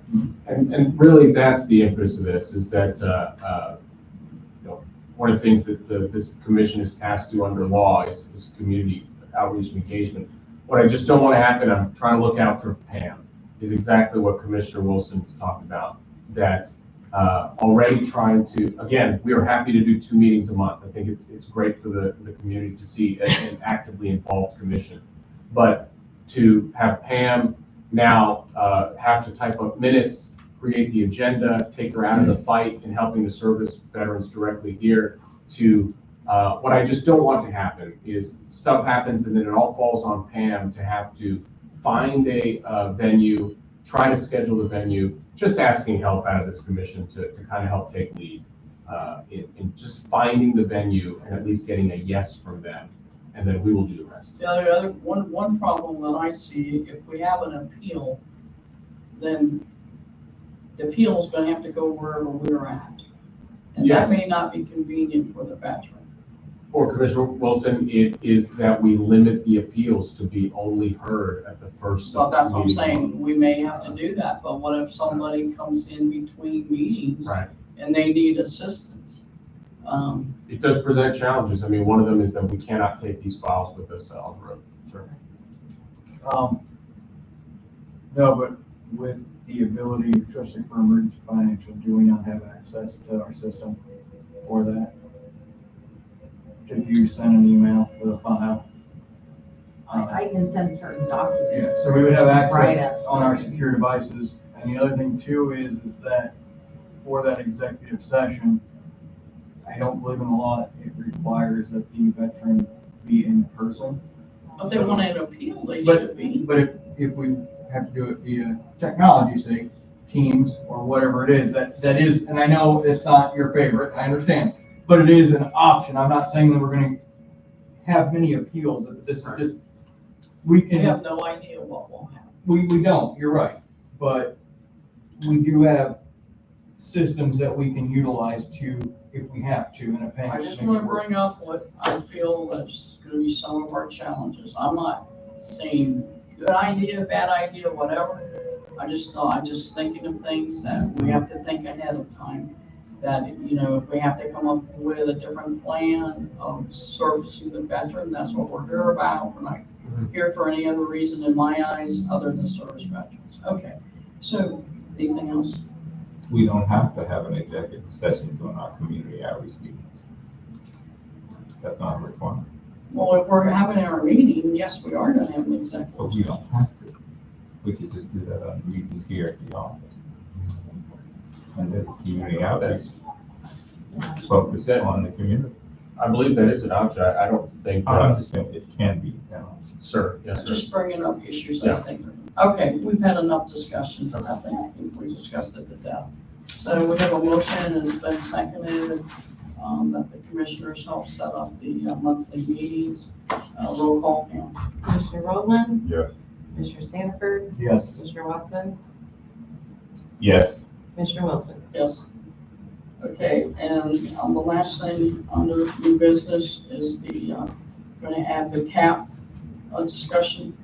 And really, that's the impetus of this, is that, you know, one of the things that this commission is tasked to under law is community outreach and engagement. What I just don't want to happen, I'm trying to look out for Pam, is exactly what Commissioner Wilson has talked about, that already trying to, again, we are happy to do 2 meetings a month. I think it's great for the community to see an actively involved commission. But to have Pam now have to type up minutes, create the agenda, take her out of the fight in helping to service veterans directly here, to what I just don't want to happen is stuff happens and then it all falls on Pam to have to find a venue, try to schedule the venue, just asking help out of this commission to kind of help take lead in just finding the venue and at least getting a yes from them. And then we will do the rest. The other one problem that I see, if we have an appeal, then the appeal is gonna have to go wherever we're at. And that Yes. may not be convenient for the veteran. For Commissioner Wilson, it is that we limit the appeals to be only heard at the first. Well, that's what I'm meeting. saying, we may have to do that, but what if somebody comes in between meetings Right. and they need assistance? It does present challenges. I mean, one of them is that we cannot take these files with us on the road. Sure. No, but with the ability, especially for emergency financial, do we not have access to our system for that? If you send an email with a file? I can send certain documents. Yeah, so we would have access Write-ups. on our secure devices. And the other thing too is that for that executive session, I don't believe in the law that it requires that the veteran be in person. If they want an appeal, they But- should be. But if we have to do it via technology, say Teams or whatever it is, that is, and I know it's not your favorite, I understand, but it is an option. I'm not saying that we're gonna have many appeals, this is just, we We can, have no idea what will happen. we don't, you're right. But we do have systems that we can utilize if we have to in a pinch. I just want to bring up what I feel is going to be some of our challenges. I'm not saying good idea, bad idea, whatever. I'm just thinking of things that we have to think ahead of time. That, if we have to come up with a different plan of servicing the veteran, that's what we're here about. We're not here for any other reason in my eyes other than service veterans. Okay, so anything else? We don't have to have an executive session during our community outreach meetings. That's not a requirement, Well, if we're having our meeting, yes, we are going to have an executive. but we don't have to. We could just do that on meetings here at the office. And the community outreach focus on the community. I believe that is an option. I don't think, I understand it can be done. sir, yes, sir. Just bringing up issues I Yeah. was thinking of. Okay, we've had enough discussion for that thing. I think we discussed it to death. So we have a motion, it's been seconded, that the commissioners help set up the monthly meetings. Roll call, Pam. Commissioner Rowland, Yes. Commissioner Sanford, Yes. Commissioner Watson, Yes, Commissioner Wilson. Yes. Okay, and the last thing under new business is going to add the cap Challenge. discussion.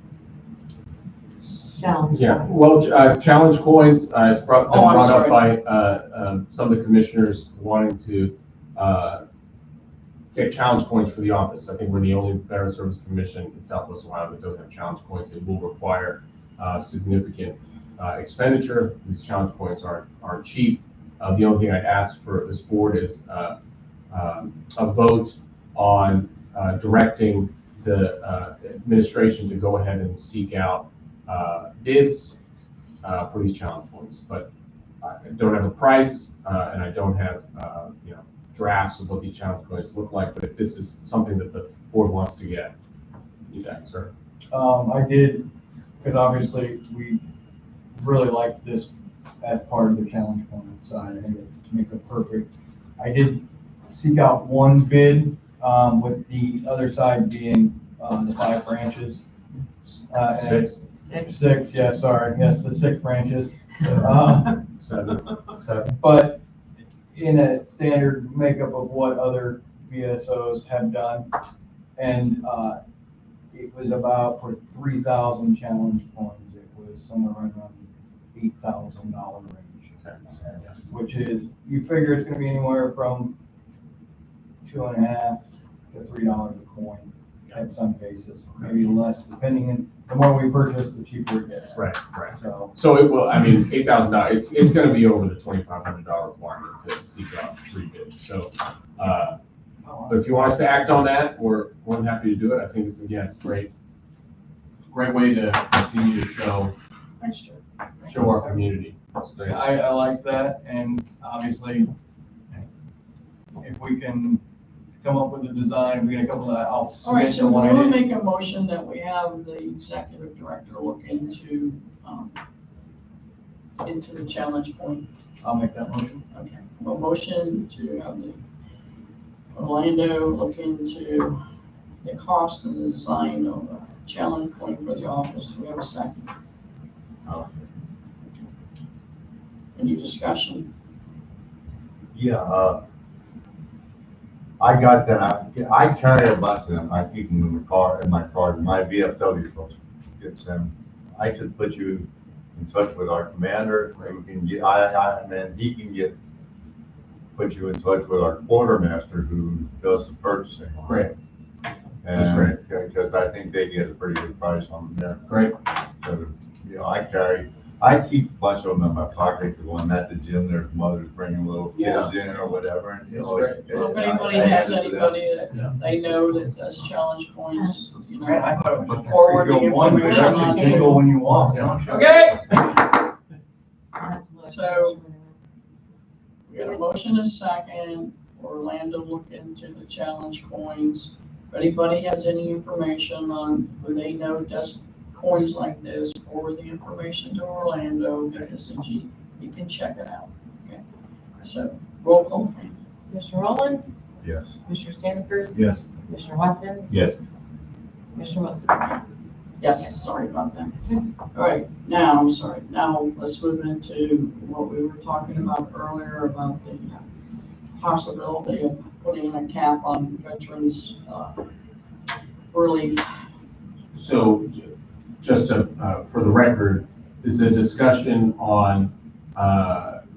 Yeah, well, challenge coins, it's been I'm brought up sorry. by some of the commissioners wanting to get challenge coins for the office. I think we're the only Veteran Service Commission in Southwest Ohio that doesn't have challenge coins. It will require significant expenditure. These challenge coins aren't cheap. The only thing I'd ask for this board is a vote on directing the administration to go ahead and seek out bids for these challenge points, but I don't have a price, and I don't have, drafts of what these challenge points look like, but if this is something that the board wants to get, you got it, sir. I did, because obviously we really like this as part of the challenge point side. I think it makes it perfect. I did seek out one bid, with the other side being, the 5 branches. And Six, yeah, sorry, yes, the 6 branches. Seven. But in a standard makeup of what other VSOs have done. And it was about, for 3,000 challenge points, it was somewhere right around $8,000 range. Which is, you figure it's gonna be anywhere from $2.50 to $3 a coin in some cases, maybe less, depending on, the more we purchase, the cheaper it gets. Right. So, It will, $8,000, it's gonna be over the $2,500 requirement to seek out 3 bids, so, but if you want us to act on that, we're more than happy to do it. I think it's, again, great way to continue to show our community. It's great. I like that, and obviously, if we can come up with a design, we get a couple of, I'll All right, submit so the one I we'll did. make a motion that we have the executive director look into the challenge point. I'll make that motion. Okay, a motion to have the Orlando look into the cost and the design of a challenge point for the office. Do we have a second? Any discussion? Yeah, I got that. I carry a bunch of them. I keep them in the car, in my VFW gets them. I could put you in touch with our commander, who can get, and then he can put you in touch with our quartermaster who does the purchasing. Great. That's And, because I think they get a pretty good price on them there. Great. So, I keep a bunch of them in my pocket, because when I'm at the gym, there's mothers bringing little kids in or whatever. And, That's great. Well, if I anybody hand has it to them. anybody that they know that does challenge points, Man, I thought it was just Forward the single one, but it's information actually on single when you walk. Okay, I'll have to look. So- we got a motion and a second for Orlando look into the challenge coins. If anybody has any information on who they know does coins like this, forward the information to Orlando, because he can check it out. Okay, so roll call. Commissioner Rowland, Yes. Commissioner Sanford, Yes. Commissioner Watson, yes. Commissioner Wilson. Yes, sorry about that. All right, now let's move into what we were talking about earlier about the possibility of putting a cap on veterans, early. So just to, for the record, is a discussion on,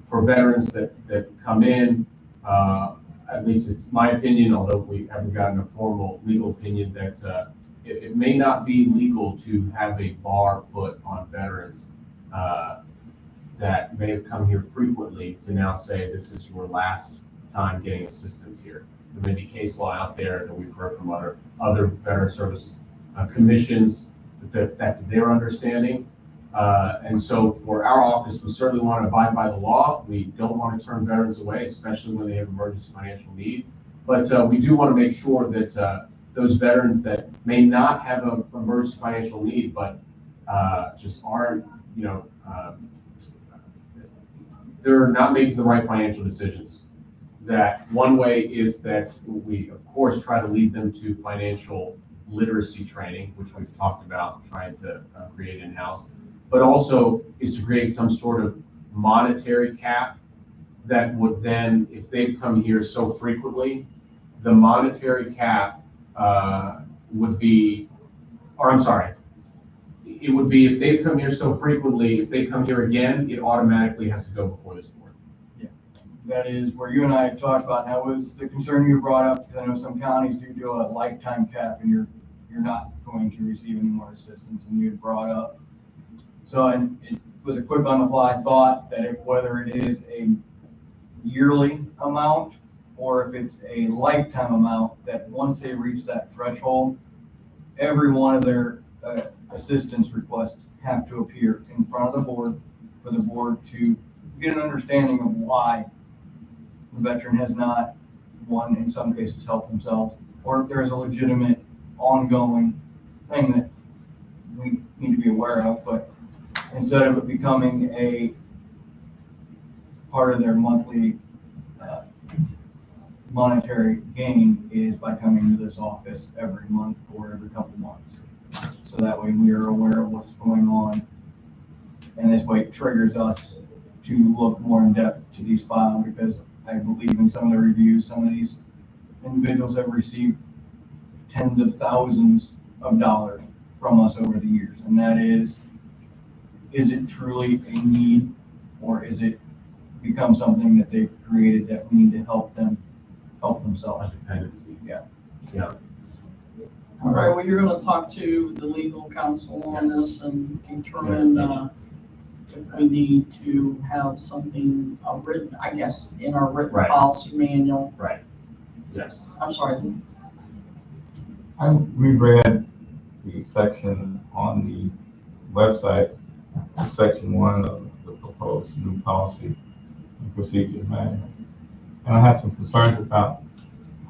for veterans that come in, at least it's my opinion, although we haven't gotten a formal legal opinion, that it may not be legal to have a bar put on veterans that may have come here frequently to now say this is your last time getting assistance here. There may be case law out there that we've heard from other veteran service commissions that's their understanding. And so for our office, we certainly want to abide by the law. We don't want to turn veterans away, especially when they have emergency financial need. But we do want to make sure that those veterans that may not have an emergency financial need, but just aren't, they're not making the right financial decisions. That one way is that we, of course, try to lead them to financial literacy training, which we've talked about trying to create in-house, but also is to create some sort of monetary cap that would then, if they've come here so frequently, the monetary cap would be, or I'm sorry, it would be if they've come here so frequently, if they come here again, it automatically has to go before this board. That is where you and I had talked about, and that was the concern you brought up, because I know some counties do a lifetime cap, and you're not going to receive any more assistance, and you had brought up. So, and it was a quick on the fly thought that whether it is a yearly amount or if it's a lifetime amount, that once they reach that threshold, every one of their assistance requests have to appear in front of the board for the board to get an understanding of why the veteran has not, one, in some cases, helped themselves, or if there's a legitimate ongoing thing that we need to be aware of. But instead of it becoming a part of their monthly monetary gain, is by coming to this office every month or every couple months. So that way we are aware of what's going on. And this way it triggers us to look more in depth to these files, because I believe in some of the reviews, some of these individuals have received tens of thousands of dollars from us over the years. And that is it truly a need, or is it become something that they've created that we need to help themselves? Dependency. Yeah. Yeah. All right, well, you're gonna talk to the legal counsel on this and determine, if we need to have something written, I guess, in our written Right. policy manual. Right. Yes. I'm sorry. I reread the section on the website, section 1 of the proposed new policy and procedures manual. And I have some concerns about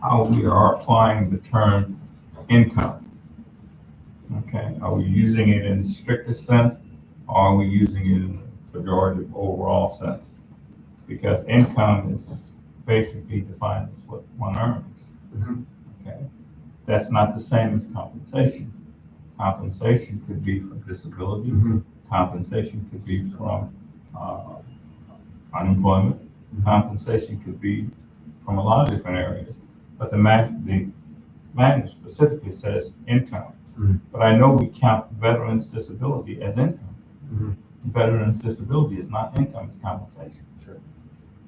how we are applying the term income. Okay, are we using it in the strictest sense, or are we using it in the pejorative overall sense? Because income is basically defined as what one earns. Mhm. Okay, that's not the same as compensation. Compensation could be from disability. Mhm. Compensation could be from unemployment. Compensation could be from a lot of different areas. But the manual specifically says income. Mhm. But I know we count veterans' disability as income. Mhm. Veterans' disability is not income, it's compensation. Sure.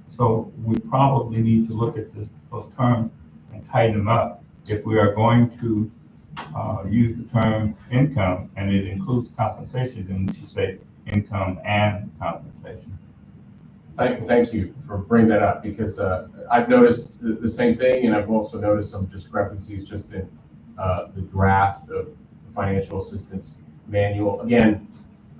So we probably need to look at those terms and tighten them up. If we are going to use the term income and it includes compensation, then we should say income and compensation. Thank you for bringing that up, because I've noticed the same thing, and I've also noticed some discrepancies just in the draft of the financial assistance manual. Again,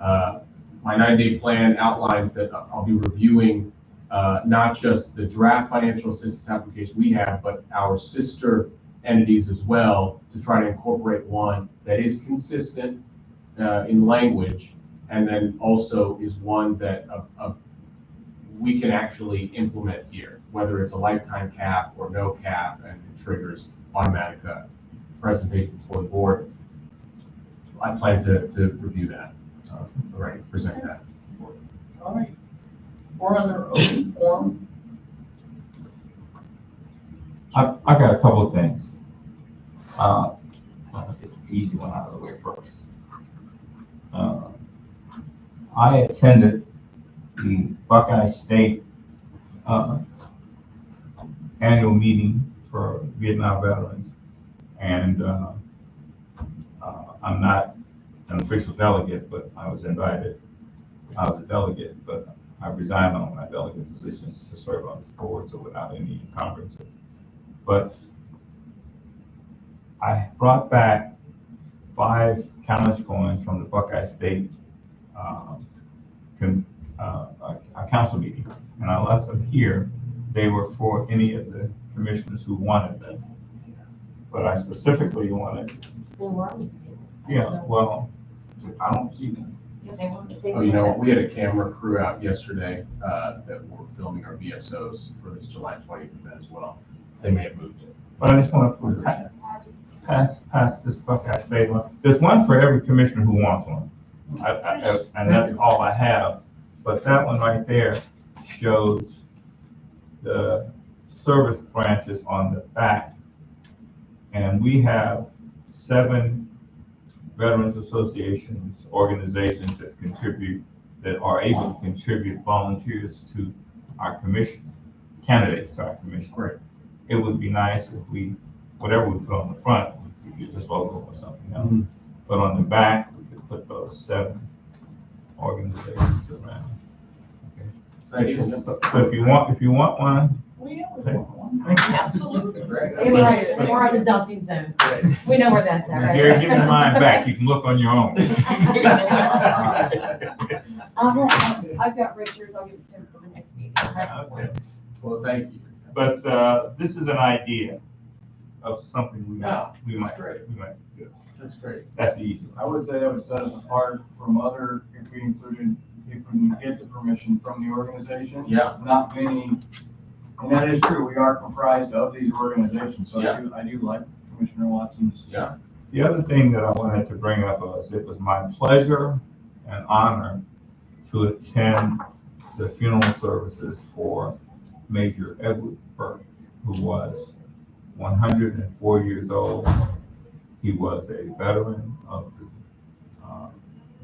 my 9-day plan outlines that I'll be reviewing not just the draft financial assistance application we have, but our sister entities as well, to try to incorporate one that is consistent in language, and then also is one that we can actually implement here, whether it's a lifetime cap or no cap, and it triggers automatic presentation before the board. I plan to review that, right, present that. All right. We're under open forum. I got a couple of things. Let's get the easy one out of the way first. I attended the Buckeye State annual meeting for Vietnam veterans, and I'm not an official delegate, but I was invited. I was a delegate, but I resigned on my delegate positions to serve on this board, so without any encumbrances. But I brought back 5 challenge coins from the Buckeye State council meeting, and I left them here. They were for any of the commissioners who wanted them, but I specifically wanted. They were on the table. Yeah, well, I don't see them. Yeah, they were on the table. Oh, you know, we had a camera crew out yesterday that were filming our VSOs for this July 20th event as well. They may have moved it. But I just want to pass this Buckeye State one. There's one for every commissioner who wants one. And that's all I have. But that one right there shows the service branches on the back. And we have 7 veterans associations, organizations that contribute, that are able to contribute volunteers to our commission, candidates to our commission. Great. It would be nice if we, whatever we put on the front, we could use this logo or something else. Mhm. But on the back, we could put those 7 organizations around. Okay. So if you want one, We always Okay. want one. thank you. Absolutely. They were on the dumping zone. We know where that's at, right? Jerry, give me mine back. You can look on your own. I've got Richard's, I'll give it to him for the next meeting. Okay. Well, thank you. But this is an idea of something we Yeah, might great. do. That's great. That's the easy one. I would say that would set us apart from other, if we included, if we get the permission from the organization. Yeah. Not many, and that is true, we are comprised of these organizations, so Yeah. I do like Commissioner Watson's. Yeah. The other thing that I wanted to bring up was it was my pleasure and honor to attend the funeral services for Major Edward Burke, who was 104 years old. He was a veteran of the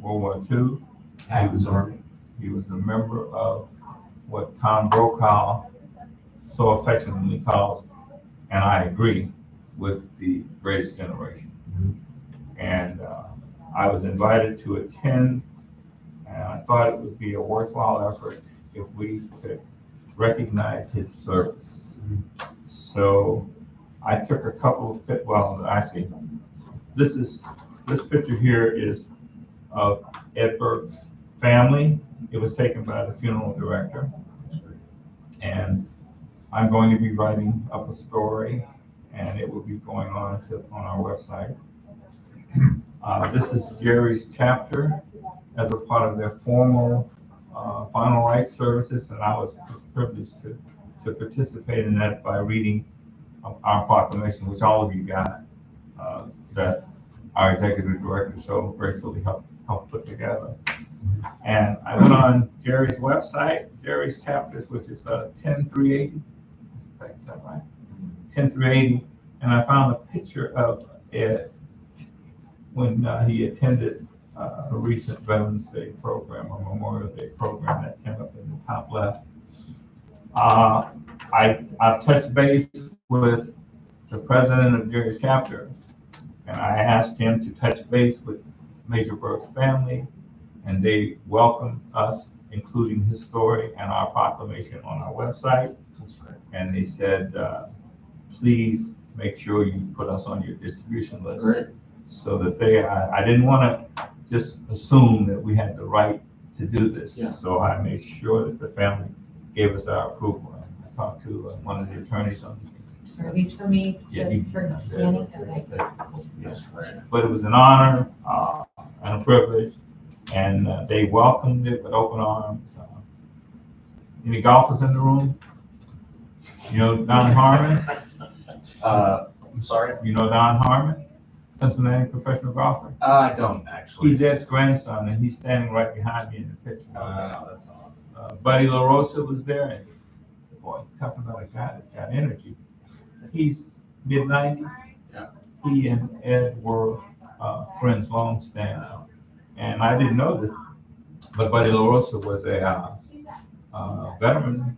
World War II. Agnes Army. He was a member of what Tom Brokaw so affectionately calls, and I agree, with the greatest generation. And I was invited to attend, and I thought it would be a worthwhile effort if we could recognize his service. So I took a couple of, well, actually, this picture here is of Ed Burke's family. It was taken by the funeral director. And I'm going to be writing up a story, and it will be going on our website. This is Jerry's chapter as a part of their formal final rites services, and I was privileged to participate in that by reading our proclamation, which all of you got, that our executive director so gracefully helped put together. And I went on Jerry's website, Jerry's chapters, which is 10380. Is that right? 10380, and I found a picture of Ed when he attended a recent Veterans Day program, a Memorial Day program that came up in the top left. I've touched base with the president of Jerry's chapter, and I asked him to touch base with Major Burke's family, and they welcomed us, including his story and our proclamation on our website. And they said, please make sure you put us on your distribution list. Great. So that I didn't want to just assume that we had the right to do this. Yeah. So I made sure that the family gave us our approval. I talked to one of the attorneys on Are these for me, Yeah, just for scanning? Okay. Yes, right. but it was an honor and a privilege, and they welcomed it with open arms. Any golfers in the room? You know Don Harmon? I'm sorry? You know Don Harmon? Cincinnati professional golfer? I don't actually. He's Ed's grandson, and he's standing right behind me in the picture. Wow, that's awesome. Buddy LaRosa was there, and boy, talking about a guy that's got energy. He's mid-90s. Yeah. He and Ed were friends long standing, and I didn't know this, but Buddy LaRosa was a veteran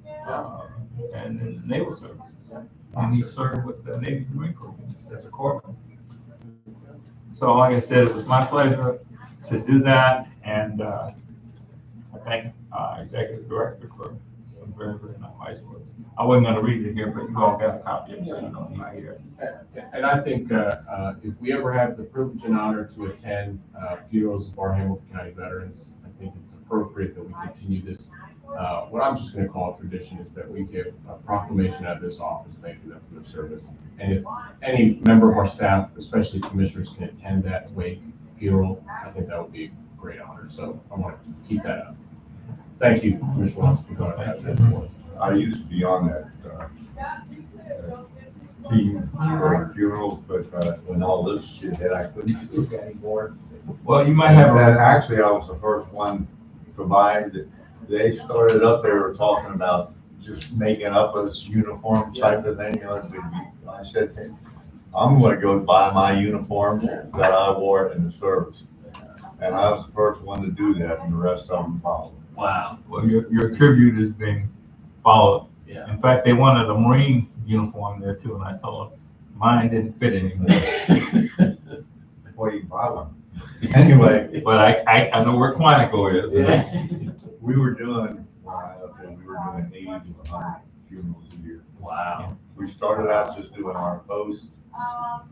and in the naval services, and he served with the Navy Marine Corps as a corpsman. So, like I said, it was my pleasure to do that, and I thank Executive Director for some very, very nice words. I wasn't gonna read it here, but you all got a copy of it, so you don't need to hear it. And I think if we ever have the privilege and honor to attend funerals of our Hamilton County veterans, I think it's appropriate that we continue this. What I'm just gonna call a tradition is that we give a proclamation out of this office, thanking them for their service. And if any member of our staff, especially commissioners, can attend that wake funeral, I think that would be a great honor. So I want to keep that up. Thank you, Commissioner Watson, for going out that for us. I used to be on that team for funerals, but when all this shit hit, I couldn't do it anymore. Well, you might have And a, actually, I was the first one to buy it. They started up, they were talking about just making up a uniform type of thing, you know, I said, hey, I'm gonna go buy my uniform that I wore in the service. And I was the first one to do that, and the rest of them followed. Wow. well, your tribute is being followed. Yeah. In fact, they wanted a Marine uniform there too, and I told them mine didn't fit anymore. Well, you can buy one. Anyway, But I know where Quantico is. we were doing, when I left there, we were doing 80 to 100 funerals a year. Wow. We started out just doing our post.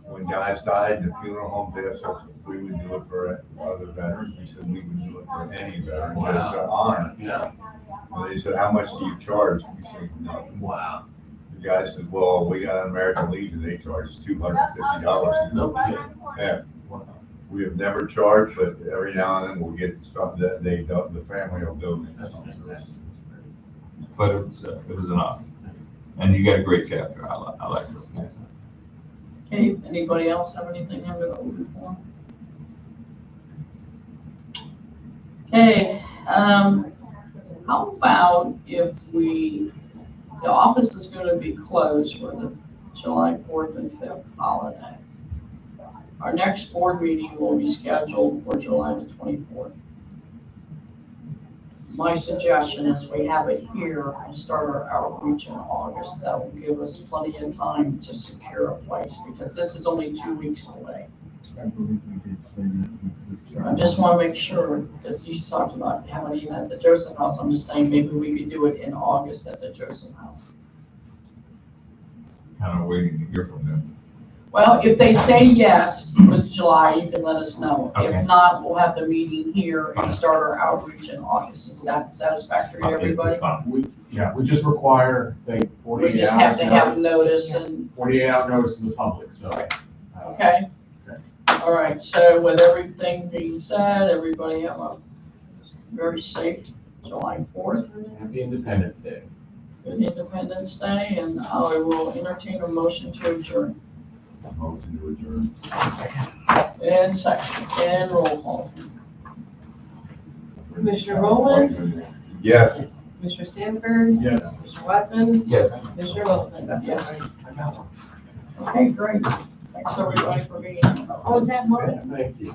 When guys died in the funeral home, they asked us if we would do it for other veterans. We said we would do it for any veteran, but it's an honor. Yeah. And they said, how much do you charge? We said, nothing. Wow. The guy said, well, we got an American Legion, they charge us $250. No kidding. Yeah. We have never charged, but every now and then we'll get stuff that the family will donate. But it was an honor. And you got a great chapter. I like those guys. Okay, anybody else have anything under the open forum? Okay, how about if the office is gonna be closed for the July 4th and 5th holiday. Our next board meeting will be scheduled for July the 24th. My suggestion is we have it here and start our outreach in August. That will give us plenty of time to secure a place, because this is only 2 weeks away. I just want to make sure, because you talked about having it at the Joseph House. I'm just saying maybe we could do it in August at the Joseph House. Kind of waiting to hear from them. Well, if they say yes with July, you can let us know. Okay. If not, we'll have the meeting here and start our outreach in August. Is that satisfactory to everybody? We just require, I think, We 48 just have hours to have notice, notice and, 48 hour notice to the public, so. okay? All right, so with everything being said, everybody have a very safe July 4th. Happy Independence Day. Good Independence Day, and I will entertain a motion to adjourn. Motion to adjourn. And second, and roll call. Commissioner Rowland, Yes. Commissioner Sanford, Yes. Commissioner Watson, Yes. Commissioner Wilson. Yes. Okay, great. Thanks everybody for being here. Oh, is that mine? Thank you.